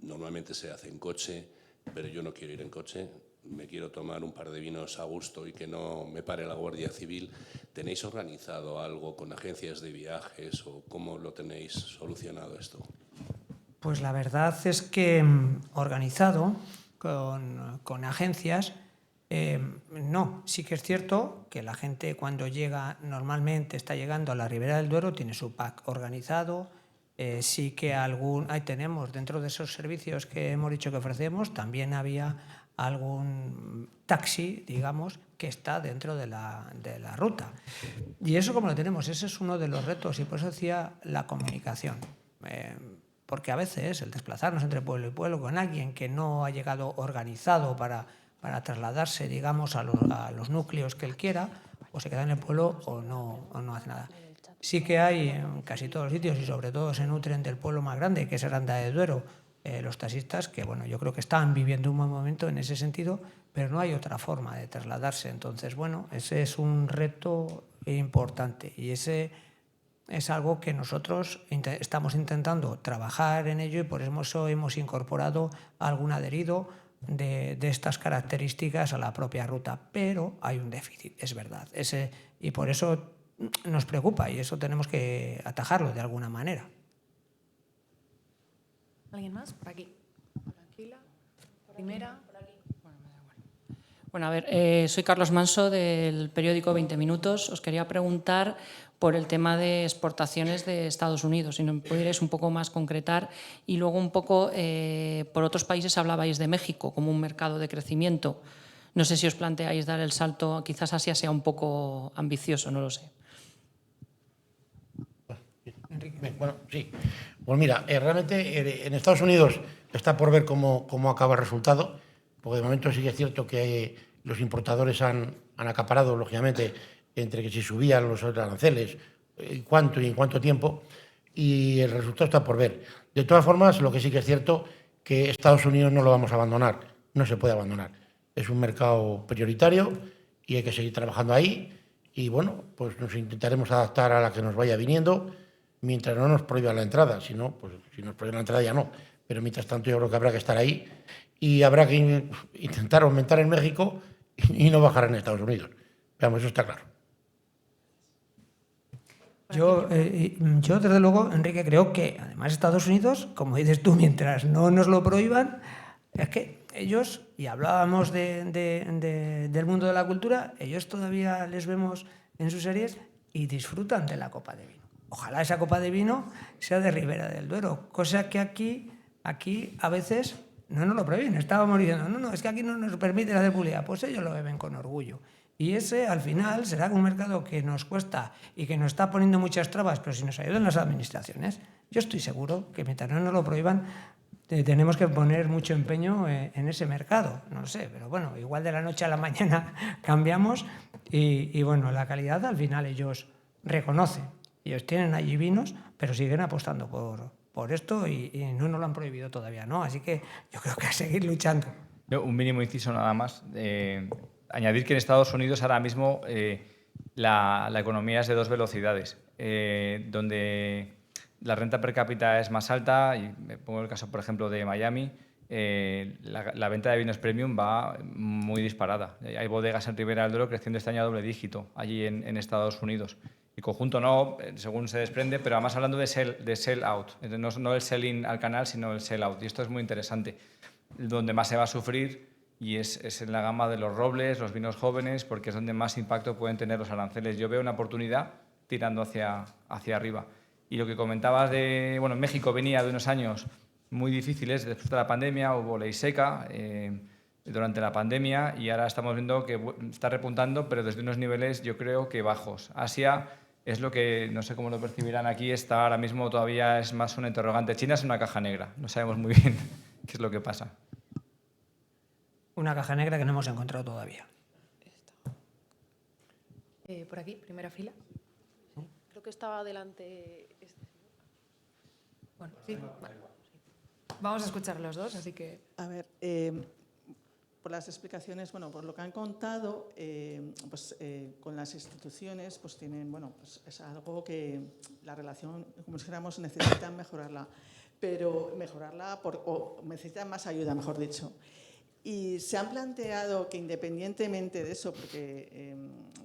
normalmente se hace en coche, pero yo no quiero ir en coche, me quiero tomar un par de vinos a gusto y que no me pare la Guardia Civil. ¿Tenéis organizado algo con agencias de viajes o cómo lo tenéis solucionado esto? Pues la verdad es que organizado con agencias, no. Sí que es cierto que la gente cuando llega, normalmente está llegando a la Ribera del Duero, tiene su pack organizado. Sí que ahí tenemos, dentro de esos servicios que hemos dicho que ofrecemos, también había algún taxi, digamos, que está dentro de la ruta. Y eso como lo tenemos, ese es uno de los retos, y por eso decía la comunicación. Porque a veces el desplazarnos entre pueblo y pueblo con alguien que no ha llegado organizado para trasladarse, digamos, a los núcleos que él quiera, o se queda en el pueblo o no hace nada. Sí que hay en casi todos los sitios, y sobre todo se nutren del pueblo más grande, que es Aranda de Duero, los taxistas, que bueno, yo creo que están viviendo un buen momento en ese sentido, pero no hay otra forma de trasladarse. Entonces, bueno, ese es un reto importante, y ese es algo que nosotros estamos intentando trabajar en ello, y por eso hemos incorporado algún adherido de estas características a la propia ruta. Pero hay un déficit, es verdad, y por eso nos preocupa, y eso tenemos que atajarlo de alguna manera. ¿Alguien más? Por aquí. Por la fila. Primera. Bueno, a ver, soy Carlos Manso del periódico 20 Minutos. Os quería preguntar por el tema de exportaciones de Estados Unidos, si nos pudierais un poco más concretar, y luego un poco por otros países hablabais de México como un mercado de crecimiento. No sé si os planteáis dar el salto, quizás Asia sea un poco ambicioso, no lo sé. Bueno, sí. Pues mira, realmente en Estados Unidos está por ver cómo acaba el resultado, porque de momento sí que es cierto que los importadores han acaparado, lógicamente, entre que si subían los aranceles, en cuánto tiempo, y el resultado está por ver. De todas formas, lo que sí que es cierto que Estados Unidos no lo vamos a abandonar, no se puede abandonar. Es un mercado prioritario y hay que seguir trabajando ahí, y bueno, pues nos intentaremos adaptar a la que nos vaya viniendo, mientras no nos prohíban la entrada. Si no, pues si nos prohíben la entrada ya no, pero mientras tanto yo creo que habrá que estar ahí, y habrá que intentar aumentar en México y no bajar en Estados Unidos. Veamos, eso está claro. Yo, desde luego, Enrique, creo que además Estados Unidos, como dices tú, mientras no nos lo prohíban, es que ellos, y hablábamos del mundo de la cultura, ellos todavía les vemos en sus series y disfrutan de la copa de vino. Ojalá esa copa de vino sea de Ribera del Duero, cosa que aquí a veces no nos lo prohíben. Estábamos diciendo, no, es que aquí no nos permiten hacer publicidad. Pues ellos lo beben con orgullo. Y ese, al final, será un mercado que nos cuesta y que nos está poniendo muchas trabas, pero si nos ayudan las administraciones, yo estoy seguro que mientras no nos lo prohíban, tenemos que poner mucho empeño en ese mercado. No lo sé, pero bueno, igual de la noche a la mañana cambiamos y bueno, la calidad al final ellos reconocen. Ellos tienen allí vinos, pero siguen apostando por esto y no nos lo han prohibido todavía, ¿no? Así que yo creo que a seguir luchando. Un mínimo inciso nada más. Añadir que en Estados Unidos ahora mismo la economía es de dos velocidades, donde la renta per cápita es más alta, y me pongo el caso, por ejemplo, de Miami, la venta de vinos premium va muy disparada. Hay bodegas en Ribera del Duero creciendo este año a doble dígito allí en Estados Unidos. Y conjunto no, según se desprende, pero además hablando de sell out, no el sell-in al canal, sino el sell-out. Y esto es muy interesante. Donde más se va a sufrir y es en la gama de los robles, los vinos jóvenes, porque es donde más impacto pueden tener los aranceles. Yo veo una oportunidad tirando hacia arriba. Y lo que comentabas de, bueno, México venía de unos años muy difíciles después de la pandemia, hubo ley seca durante la pandemia, y ahora estamos viendo que está repuntando, pero desde unos niveles yo creo que bajos. Asia es lo que, no sé cómo lo percibirán aquí, está ahora mismo todavía es más una interrogante. China es una caja negra, no sabemos muy bien qué es lo que pasa. Una caja negra que no hemos encontrado todavía. Por aquí, primera fila. que estaba delante. Bueno, sí, vale. Vamos a escuchar los dos, así que... A ver, por las explicaciones, bueno, por lo que han contado, con las instituciones, pues tienen, bueno, pues es algo que la relación, como dijéramos, necesitan mejorarla, pero o necesitan más ayuda, mejor dicho. Y se han planteado que independientemente de eso, porque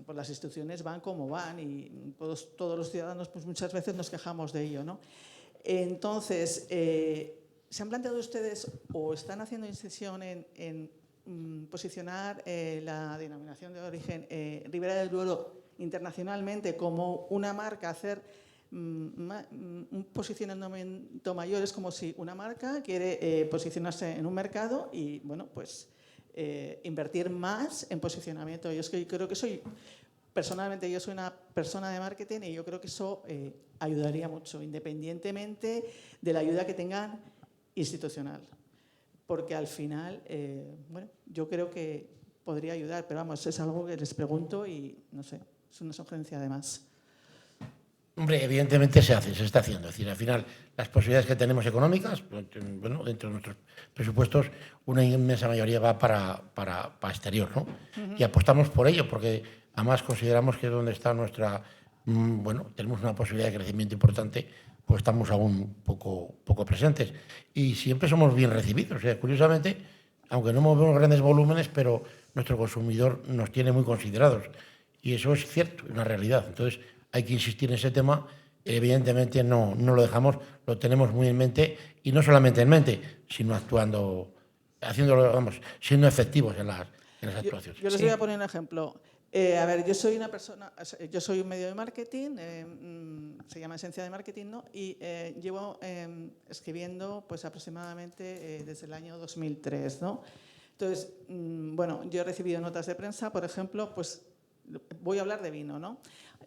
pues las instituciones van como van y todos los ciudadanos pues muchas veces nos quejamos de ello, ¿no? Entonces, ¿se han planteado ustedes o están haciendo incisión en posicionar la denominación de origen Ribera del Duero internacionalmente como una marca, hacer un posicionamiento mayor? Es como si una marca quiere posicionarse en un mercado y, bueno, pues invertir más en posicionamiento. Yo es que creo que personalmente yo soy una persona de marketing y yo creo que eso ayudaría mucho, independientemente de la ayuda que tengan institucional. Porque al final, bueno, yo creo que podría ayudar, pero vamos, es algo que les pregunto y no sé, es una sugerencia además. Hombre, evidentemente se está haciendo. Es decir, al final, las posibilidades que tenemos económicas, bueno, dentro de nuestros presupuestos, una inmensa mayoría va para exterior, ¿no? Y apostamos por ello, porque además consideramos que es donde está nuestra... Bueno, tenemos una posibilidad de crecimiento importante, pues estamos aún poco presentes. Y siempre somos bien recibidos. O sea, curiosamente, aunque no movemos grandes volúmenes, pero nuestro consumidor nos tiene muy considerados. Y eso es cierto, es una realidad. Entonces, hay que insistir en ese tema. Evidentemente no lo dejamos, lo tenemos muy en mente, y no solamente en mente, sino haciéndolo, vamos, siendo efectivos en las actuaciones. Yo les voy a poner un ejemplo. A ver, yo soy un medio de marketing, se llama Esencia de Marketing, ¿no? Y llevo escribiendo pues aproximadamente desde el año 2003, ¿no? Entonces, bueno, yo he recibido notas de prensa, por ejemplo, pues voy a hablar de vino, ¿no?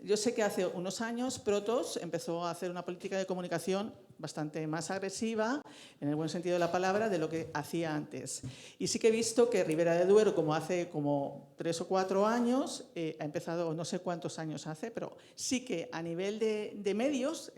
Yo sé que hace unos años Protos empezó a hacer una política de comunicación bastante más agresiva, en el buen sentido de la palabra, de lo que hacía antes. Y sí que he visto que Ribera del Duero, como hace como 3 o 4 años, ha empezado, no sé cuántos años hace, pero sí que a nivel de medios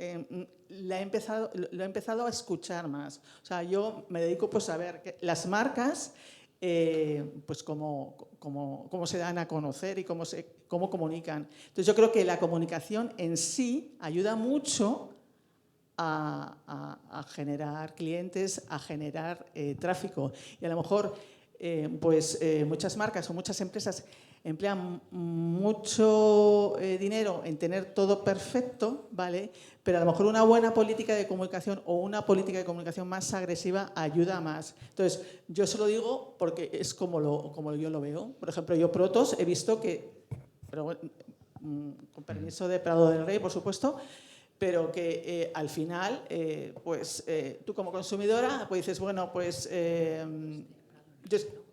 lo he empezado a escuchar más. O sea, yo me dedico pues a ver que las marcas, pues cómo se dan a conocer y cómo comunican. Entonces yo creo que la comunicación en sí ayuda mucho a generar clientes, a generar tráfico. Y a lo mejor muchas marcas o muchas empresas emplean mucho dinero en tener todo perfecto, ¿vale? Pero a lo mejor una buena política de comunicación o una política de comunicación más agresiva ayuda más. Entonces, yo se lo digo porque es como yo lo veo. Por ejemplo, yo Protos he visto que, pero bueno, con permiso de Prado del Rey, por supuesto, pero que al final, tú como consumidora, pues dices, bueno, pues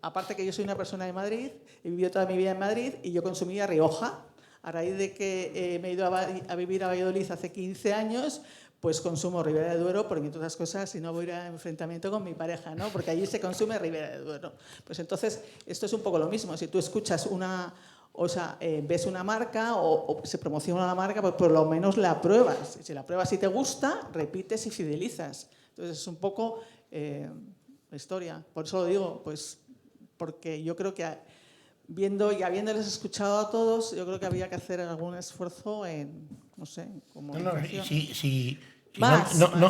aparte que yo soy una persona de Madrid, he vivido toda mi vida en Madrid y yo consumía Rioja. A raíz de que me he ido a vivir a Valladolid hace 15 años, pues consumo Ribera del Duero, porque entre otras cosas, si no voy a ir a enfrentamiento con mi pareja, ¿no? Porque allí se consume Ribera del Duero. Pues entonces, esto es un poco lo mismo. Si tú escuchas ves una marca o se promociona una marca, pues por lo menos la pruebas. Si la pruebas y te gusta, repites y fidelizas. Entonces es un poco la historia. Por eso lo digo, pues porque yo creo que habiéndoles escuchado a todos, yo creo que había que hacer algún esfuerzo en, no sé, comunicación.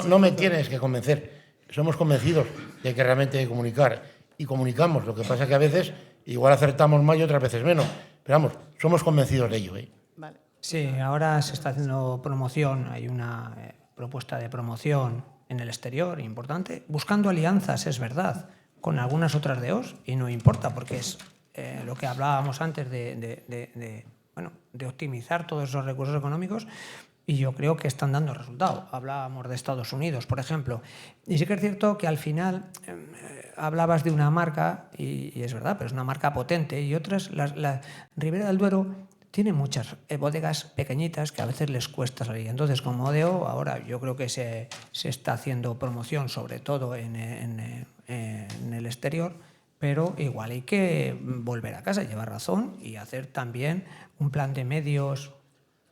No me tienes que convencer. Somos convencidos de que realmente hay que comunicar y comunicamos. Lo que pasa es que a veces igual acertamos más y otras veces menos. Pero vamos, somos convencidos de ello. Vale. Sí, ahora se está haciendo promoción, hay una propuesta de promoción en el exterior importante, buscando alianzas, es verdad, con algunas otras DOs, y no importa, porque es lo que hablábamos antes de optimizar todos esos recursos económicos, y yo creo que están dando resultado. Hablábamos de Estados Unidos, por ejemplo, y sí que es cierto que al final hablabas de una marca, y es verdad, pero es una marca potente, y otras, la Ribera del Duero tiene muchas bodegas pequeñitas que a veces les cuesta salir. Entonces, como DO, ahora yo creo que se está haciendo promoción, sobre todo en el exterior, pero igual hay que volver a casa, llevar razón y hacer también un plan de medios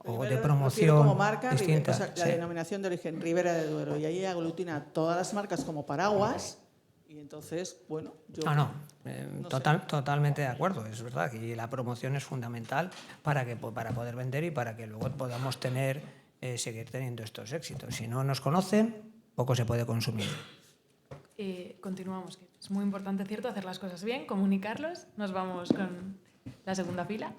o de Refiero promoción como marca, distinta. o sea, la Sí. denominación de origen, Ribera de Duero, y ahí aglutina todas las marcas como paraguas, y entonces, bueno, yo... No, no totalmente de acuerdo, es verdad. Y la promoción es fundamental para poder vender y para que luego podamos seguir teniendo estos éxitos. Si no nos conocen, poco se puede consumir. Continuamos, que es muy importante, cierto, hacer las cosas bien, comunicarlos. Nos vamos con la segunda fila.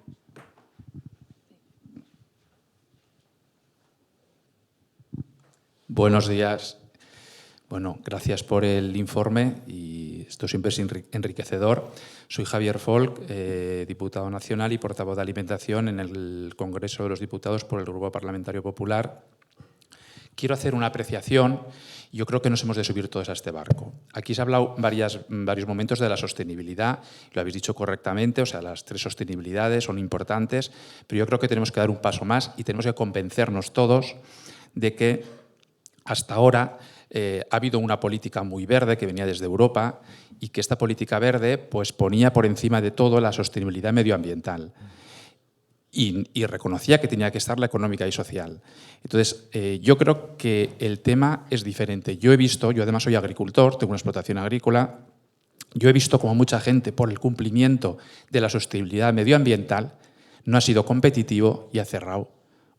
Buenos días. Bueno, gracias por el informe y esto siempre es enriquecedor. Soy Javier Folk, diputado nacional y portavoz de Alimentación en el Congreso de los Diputados por el Grupo Parlamentario Popular. Quiero hacer una apreciación. Yo creo que nos hemos de subir todos a este barco. Aquí se ha hablado varios momentos de la sostenibilidad, lo habéis dicho correctamente, o sea, las 3 sostenibilidades son importantes, pero yo creo que tenemos que dar un paso más y tenemos que convencernos todos de que hasta ahora ha habido una política muy verde que venía desde Europa y que esta política verde pues, ponía por encima de todo la sostenibilidad medioambiental. Y reconocía que tenía que estar la económica y social. Entonces, yo creo que el tema es diferente. Yo además soy agricultor, tengo una explotación agrícola, yo he visto como mucha gente, por el cumplimiento de la sostenibilidad medioambiental, no ha sido competitivo y ha cerrado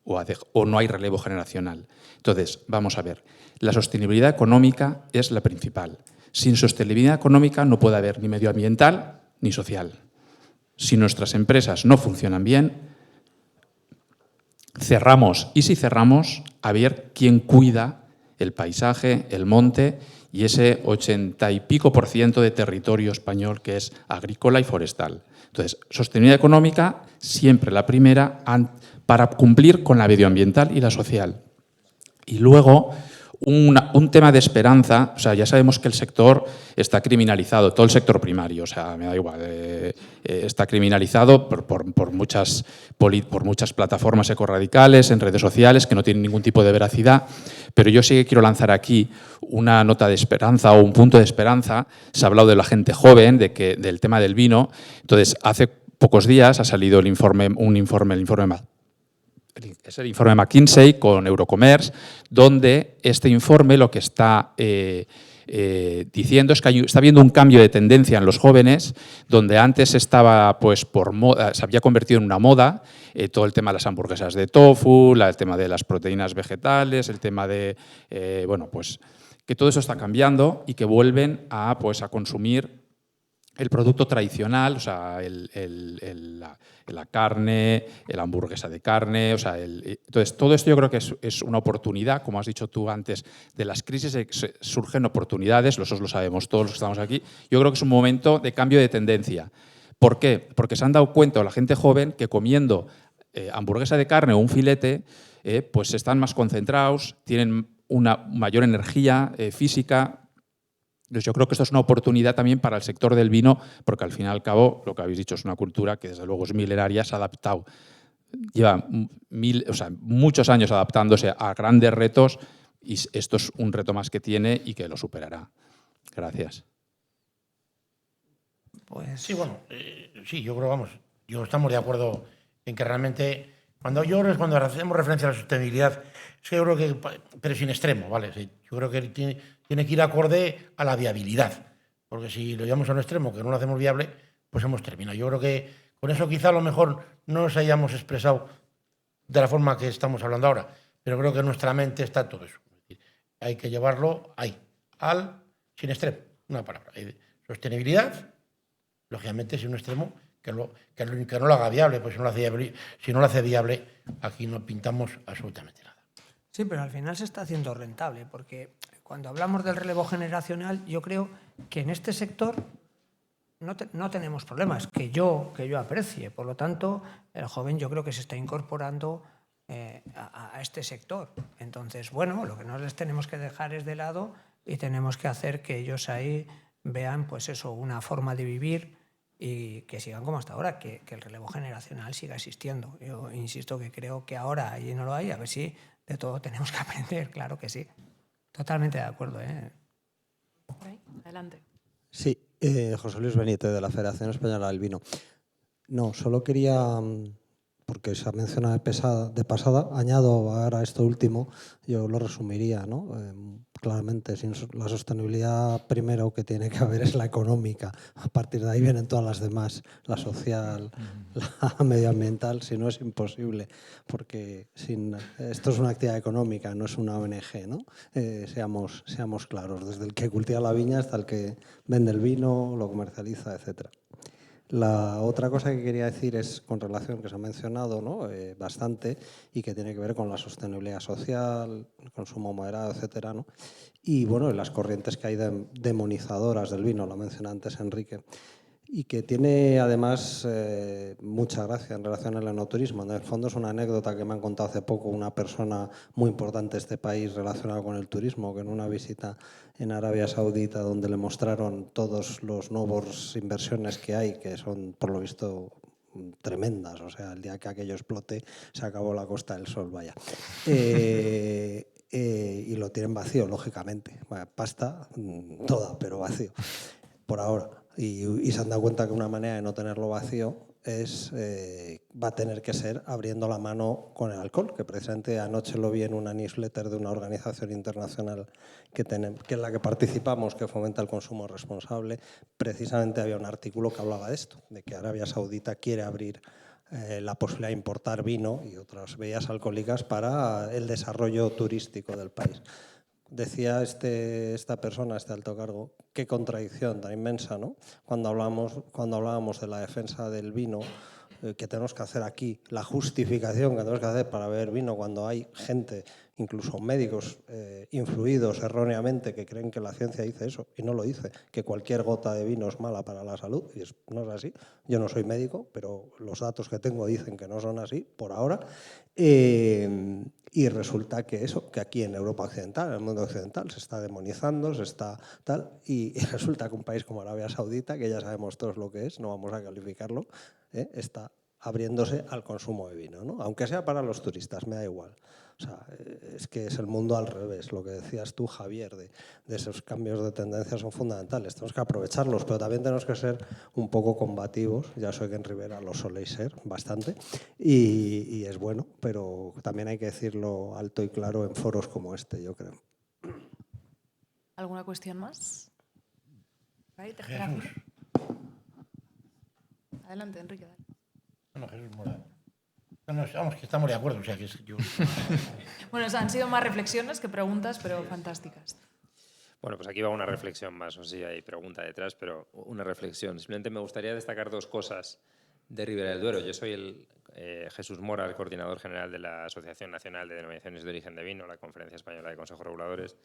o no hay relevo generacional. Entonces, vamos a ver, la sostenibilidad económica es la principal. Sin sostenibilidad económica no puede haber ni medioambiental ni social. Si nuestras empresas no funcionan bien, cerramos, y si cerramos, a ver quién cuida el paisaje, el monte y ese 80 y pico % de territorio español que es agrícola y forestal. Entonces, sostenibilidad económica, siempre la primera, para cumplir con la medioambiental y la social. Y luego, un tema de esperanza, o sea, ya sabemos que el sector está criminalizado, todo el sector primario, o sea, me da igual, está criminalizado por muchas plataformas ecorradicales en redes sociales que no tienen ningún tipo de veracidad, pero yo sí que quiero lanzar aquí una nota de esperanza o un punto de esperanza. Se ha hablado de la gente joven, del tema del vino. Entonces, hace pocos días ha salido el informe es el informe McKinsey con Eurocommerce, donde este informe lo que está diciendo es que está habiendo un cambio de tendencia en los jóvenes, donde antes estaba, pues, por moda, se había convertido en una moda, todo el tema de las hamburguesas de tofu, el tema de las proteínas vegetales, el tema de, bueno, pues, que todo eso está cambiando y que vuelven a consumir el producto tradicional, o sea, la carne, la hamburguesa de carne, o sea, entonces todo esto yo creo que es una oportunidad, como has dicho tú antes, de las crisis surgen oportunidades, nosotros lo sabemos todos los que estamos aquí. Yo creo que es un momento de cambio de tendencia. ¿Por qué? Porque se han dado cuenta la gente joven que comiendo hamburguesa de carne o un filete, pues están más concentrados, tienen una mayor energía física. Entonces yo creo que esto es una oportunidad también para el sector del vino, porque al fin y al cabo, lo que habéis dicho, es una cultura que desde luego es milenaria, se ha adaptado, lleva muchos años adaptándose a grandes retos y esto es un reto más que tiene y que lo superará. Gracias. Pues sí, bueno, sí, yo creo, yo estamos de acuerdo en que realmente, cuando hacemos referencia a la sostenibilidad, es que yo creo que, pero sin extremo, ¿vale? Sí, yo creo que tiene que ir acorde a la viabilidad, porque si lo llevamos a un extremo que no lo hacemos viable, pues hemos terminado. Yo creo que con eso quizá a lo mejor no nos hayamos expresado de la forma que estamos hablando ahora, pero creo que en nuestra mente está todo eso. Es decir, hay que llevarlo ahí, sin extremo, una palabra. Sostenibilidad, lógicamente, sin un extremo que no lo haga viable, pues si no lo hace viable, aquí no pintamos absolutamente nada. Sí, pero al final se está haciendo rentable, porque cuando hablamos del relevo generacional, yo creo que en este sector no tenemos problemas, que yo aprecie. Por lo tanto, el joven yo creo que se está incorporando a este sector. Entonces, bueno, lo que no les tenemos que dejar es de lado y tenemos que hacer que ellos ahí vean, pues eso, una forma de vivir y que sigan como hasta ahora, que el relevo generacional siga existiendo. Yo insisto que creo que ahora allí no lo hay, a ver si de todo tenemos que aprender, claro que sí. Totalmente de acuerdo. Por ahí, adelante. Sí, José Luis Benítez, de la Federación Española del Vino. No, solo quería porque se ha mencionado de pasada, añado ahora esto último, yo lo resumiría, ¿no? Claramente, sin la sostenibilidad primero que tiene que haber es la económica, a partir de ahí vienen todas las demás, la social, la medioambiental, si no es imposible, porque esto es una actividad económica, no es una ONG, ¿no? Seamos claros, desde el que cultiva la viña hasta el que vende el vino, lo comercializa, etcétera. La otra cosa que quería decir es con relación que se ha mencionado, ¿no? Bastante y que tiene que ver con la sostenibilidad social, el consumo moderado, etcétera, ¿no? Y bueno, las corrientes que hay demonizadoras del vino, lo mencionó antes Enrique, y que tiene además mucha gracia en relación al enoturismo. En el fondo es una anécdota que me han contado hace poco una persona muy importante de este país relacionada con el turismo, que en una visita en Arabia Saudita donde le mostraron todos los nuevos inversiones que hay, que son por lo visto tremendas, o sea, el día que aquello explote se acabó la Costa del Sol, vaya. Y lo tienen vacío, lógicamente. Bueno, pasta toda, pero vacío, por ahora. Y se han dado cuenta que una manera de no tenerlo vacío va a tener que ser abriendo la mano con el alcohol, que precisamente anoche lo vi en una newsletter de una organización internacional que es la que participamos, que fomenta el consumo responsable. Precisamente había un artículo que hablaba de esto, de que Arabia Saudita quiere abrir la posibilidad de importar vino y otras bebidas alcohólicas para el desarrollo turístico del país. Decía esta persona, este alto cargo, qué contradicción tan inmensa, ¿no? Cuando hablábamos de la defensa del vino, que tenemos que hacer aquí, la justificación que tenemos que hacer para beber vino cuando hay gente, incluso médicos influidos erróneamente, que creen que la ciencia dice eso y no lo dice, que cualquier gota de vino es mala para la salud, y no es así. Yo no soy médico, pero los datos que tengo dicen que no son así, por ahora. Y resulta que aquí en Europa occidental, en el mundo occidental, se está demonizando, se está tal, y resulta que un país como Arabia Saudita, que ya sabemos todos lo que es, no vamos a calificarlo, está abriéndose al consumo de vino, ¿no? Aunque sea para los turistas, me da igual. O sea, es que es el mundo al revés. Lo que decías tú, Javier, de esos cambios de tendencia son fundamentales. Tenemos que aprovecharlos, pero también tenemos que ser un poco combativos. Ya sé que en Ribera lo soléis ser bastante y es bueno, pero también hay que decirlo alto y claro en foros como este, yo creo. ¿Alguna cuestión más? Jesús. Adelante, Enrique. Dale. Bueno, Jesús Mora. Vamos, que estamos de acuerdo. O sea, que yo... Bueno, han sido más reflexiones que preguntas, pero fantásticas. Bueno, pues aquí va una reflexión más. No sé si hay pregunta detrás, pero una reflexión. Simplemente me gustaría destacar dos cosas de Ribera del Duero. Yo soy Jesús Mora, el coordinador general de la Asociación Nacional de Denominaciones de Origen de Vino, la Conferencia Española de Consejos Reguladores.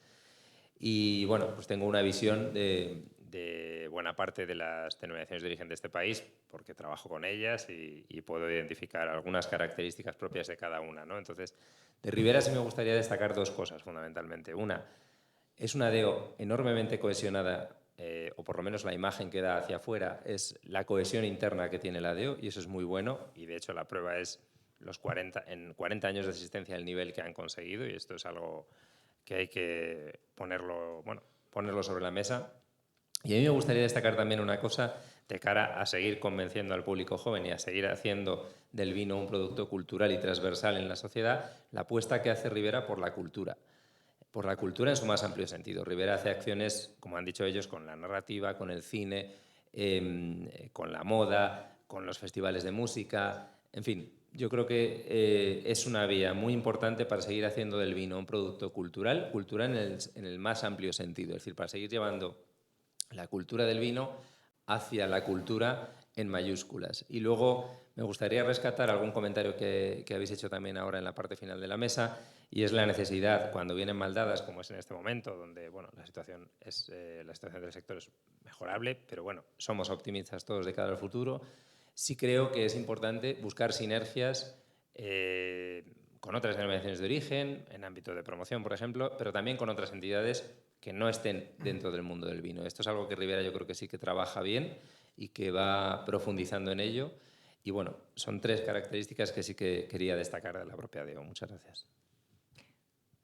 Y bueno, pues tengo una visión de buena parte de las denominaciones de origen de este país, porque trabajo con ellas y puedo identificar algunas características propias de cada una, ¿no? Entonces, de Ribera sí me gustaría destacar dos cosas fundamentalmente. Una, es una DEO enormemente cohesionada, o por lo menos la imagen que da hacia afuera es la cohesión interna que tiene la DEO, y eso es muy bueno, y de hecho la prueba es en 40 años de existencia el nivel que han conseguido, y esto es algo que hay que ponerlo sobre la mesa. Y a mí me gustaría destacar también una cosa de cara a seguir convenciendo al público joven y a seguir haciendo del vino un producto cultural y transversal en la sociedad, la apuesta que hace Ribera por la cultura en su más amplio sentido. Ribera hace acciones, como han dicho ellos, con la narrativa, con el cine, con la moda, con los festivales de música, en fin. Yo creo que es una vía muy importante para seguir haciendo del vino un producto cultural en el más amplio sentido, es decir, para seguir llevando la cultura del vino hacia la cultura en mayúsculas. Y luego me gustaría rescatar algún comentario que habéis hecho también ahora en la parte final de la mesa, y es la necesidad, cuando vienen mal dadas, como es en este momento, donde bueno, la situación del sector es mejorable, pero bueno, somos optimistas todos de cara al futuro. Sí creo que es importante buscar sinergias con otras denominaciones de origen, en ámbito de promoción, por ejemplo, pero también con otras entidades que no estén dentro del mundo del vino. Esto es algo que Ribera yo creo que sí que trabaja bien y que va profundizando en ello. Y bueno, son tres características que sí que quería destacar de la propia DEO. Muchas gracias.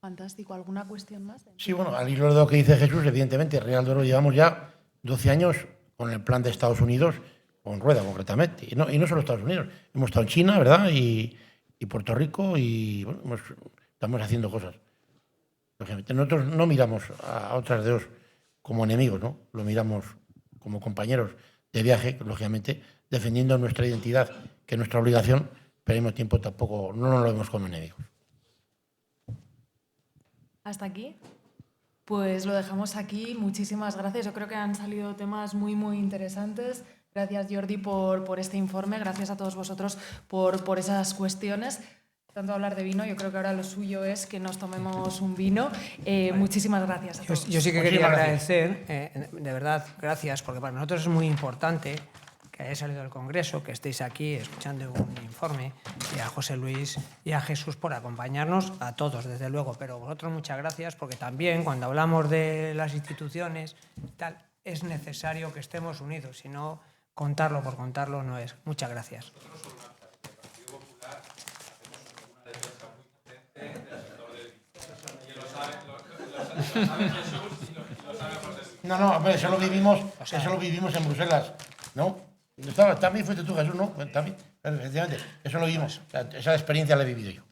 Fantástico. ¿Alguna cuestión más? Sí, bueno, al hilo de lo que dice Jesús, evidentemente, Ribera del Duero llevamos ya 12 años con el plan de Estados Unidos, con Rueda concretamente, y no solo Estados Unidos. Hemos estado en China, ¿verdad? Y Puerto Rico, y bueno, estamos haciendo cosas. Lógicamente, nosotros no miramos a otras DOs como enemigos, ¿no? Lo miramos como compañeros de viaje, lógicamente, defendiendo nuestra identidad, que es nuestra obligación, pero al mismo tiempo tampoco no nos lo vemos como enemigos. Hasta aquí. Pues lo dejamos aquí. Muchísimas gracias. Yo creo que han salido temas muy, muy interesantes. Gracias, Jordi, por este informe. Gracias a todos vosotros por esas cuestiones. Tanto hablar de vino, yo creo que ahora lo suyo es que nos tomemos un vino. Muchísimas gracias a todos. Yo sí que quería agradecer, de verdad, gracias, porque para nosotros es muy importante que hayáis salido del Congreso, que estéis aquí escuchando un informe, y a José Luis y a Jesús por acompañarnos, a todos, desde luego, pero vosotros muchas gracias, porque también cuando hablamos de las instituciones, tal, es necesario que estemos unidos, si no, contarlo por contarlo no es. Muchas gracias. No, hombre, eso lo vivimos en Bruselas, ¿no? También fuiste tú, Jesús, ¿no? También, efectivamente, eso lo vimos. Esa experiencia la he vivido yo.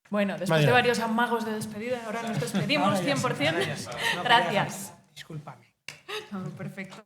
Bueno, después de varios amagos de despedida, ahora nos despedimos 100%. Gracias. Discúlpame. No, perfecto.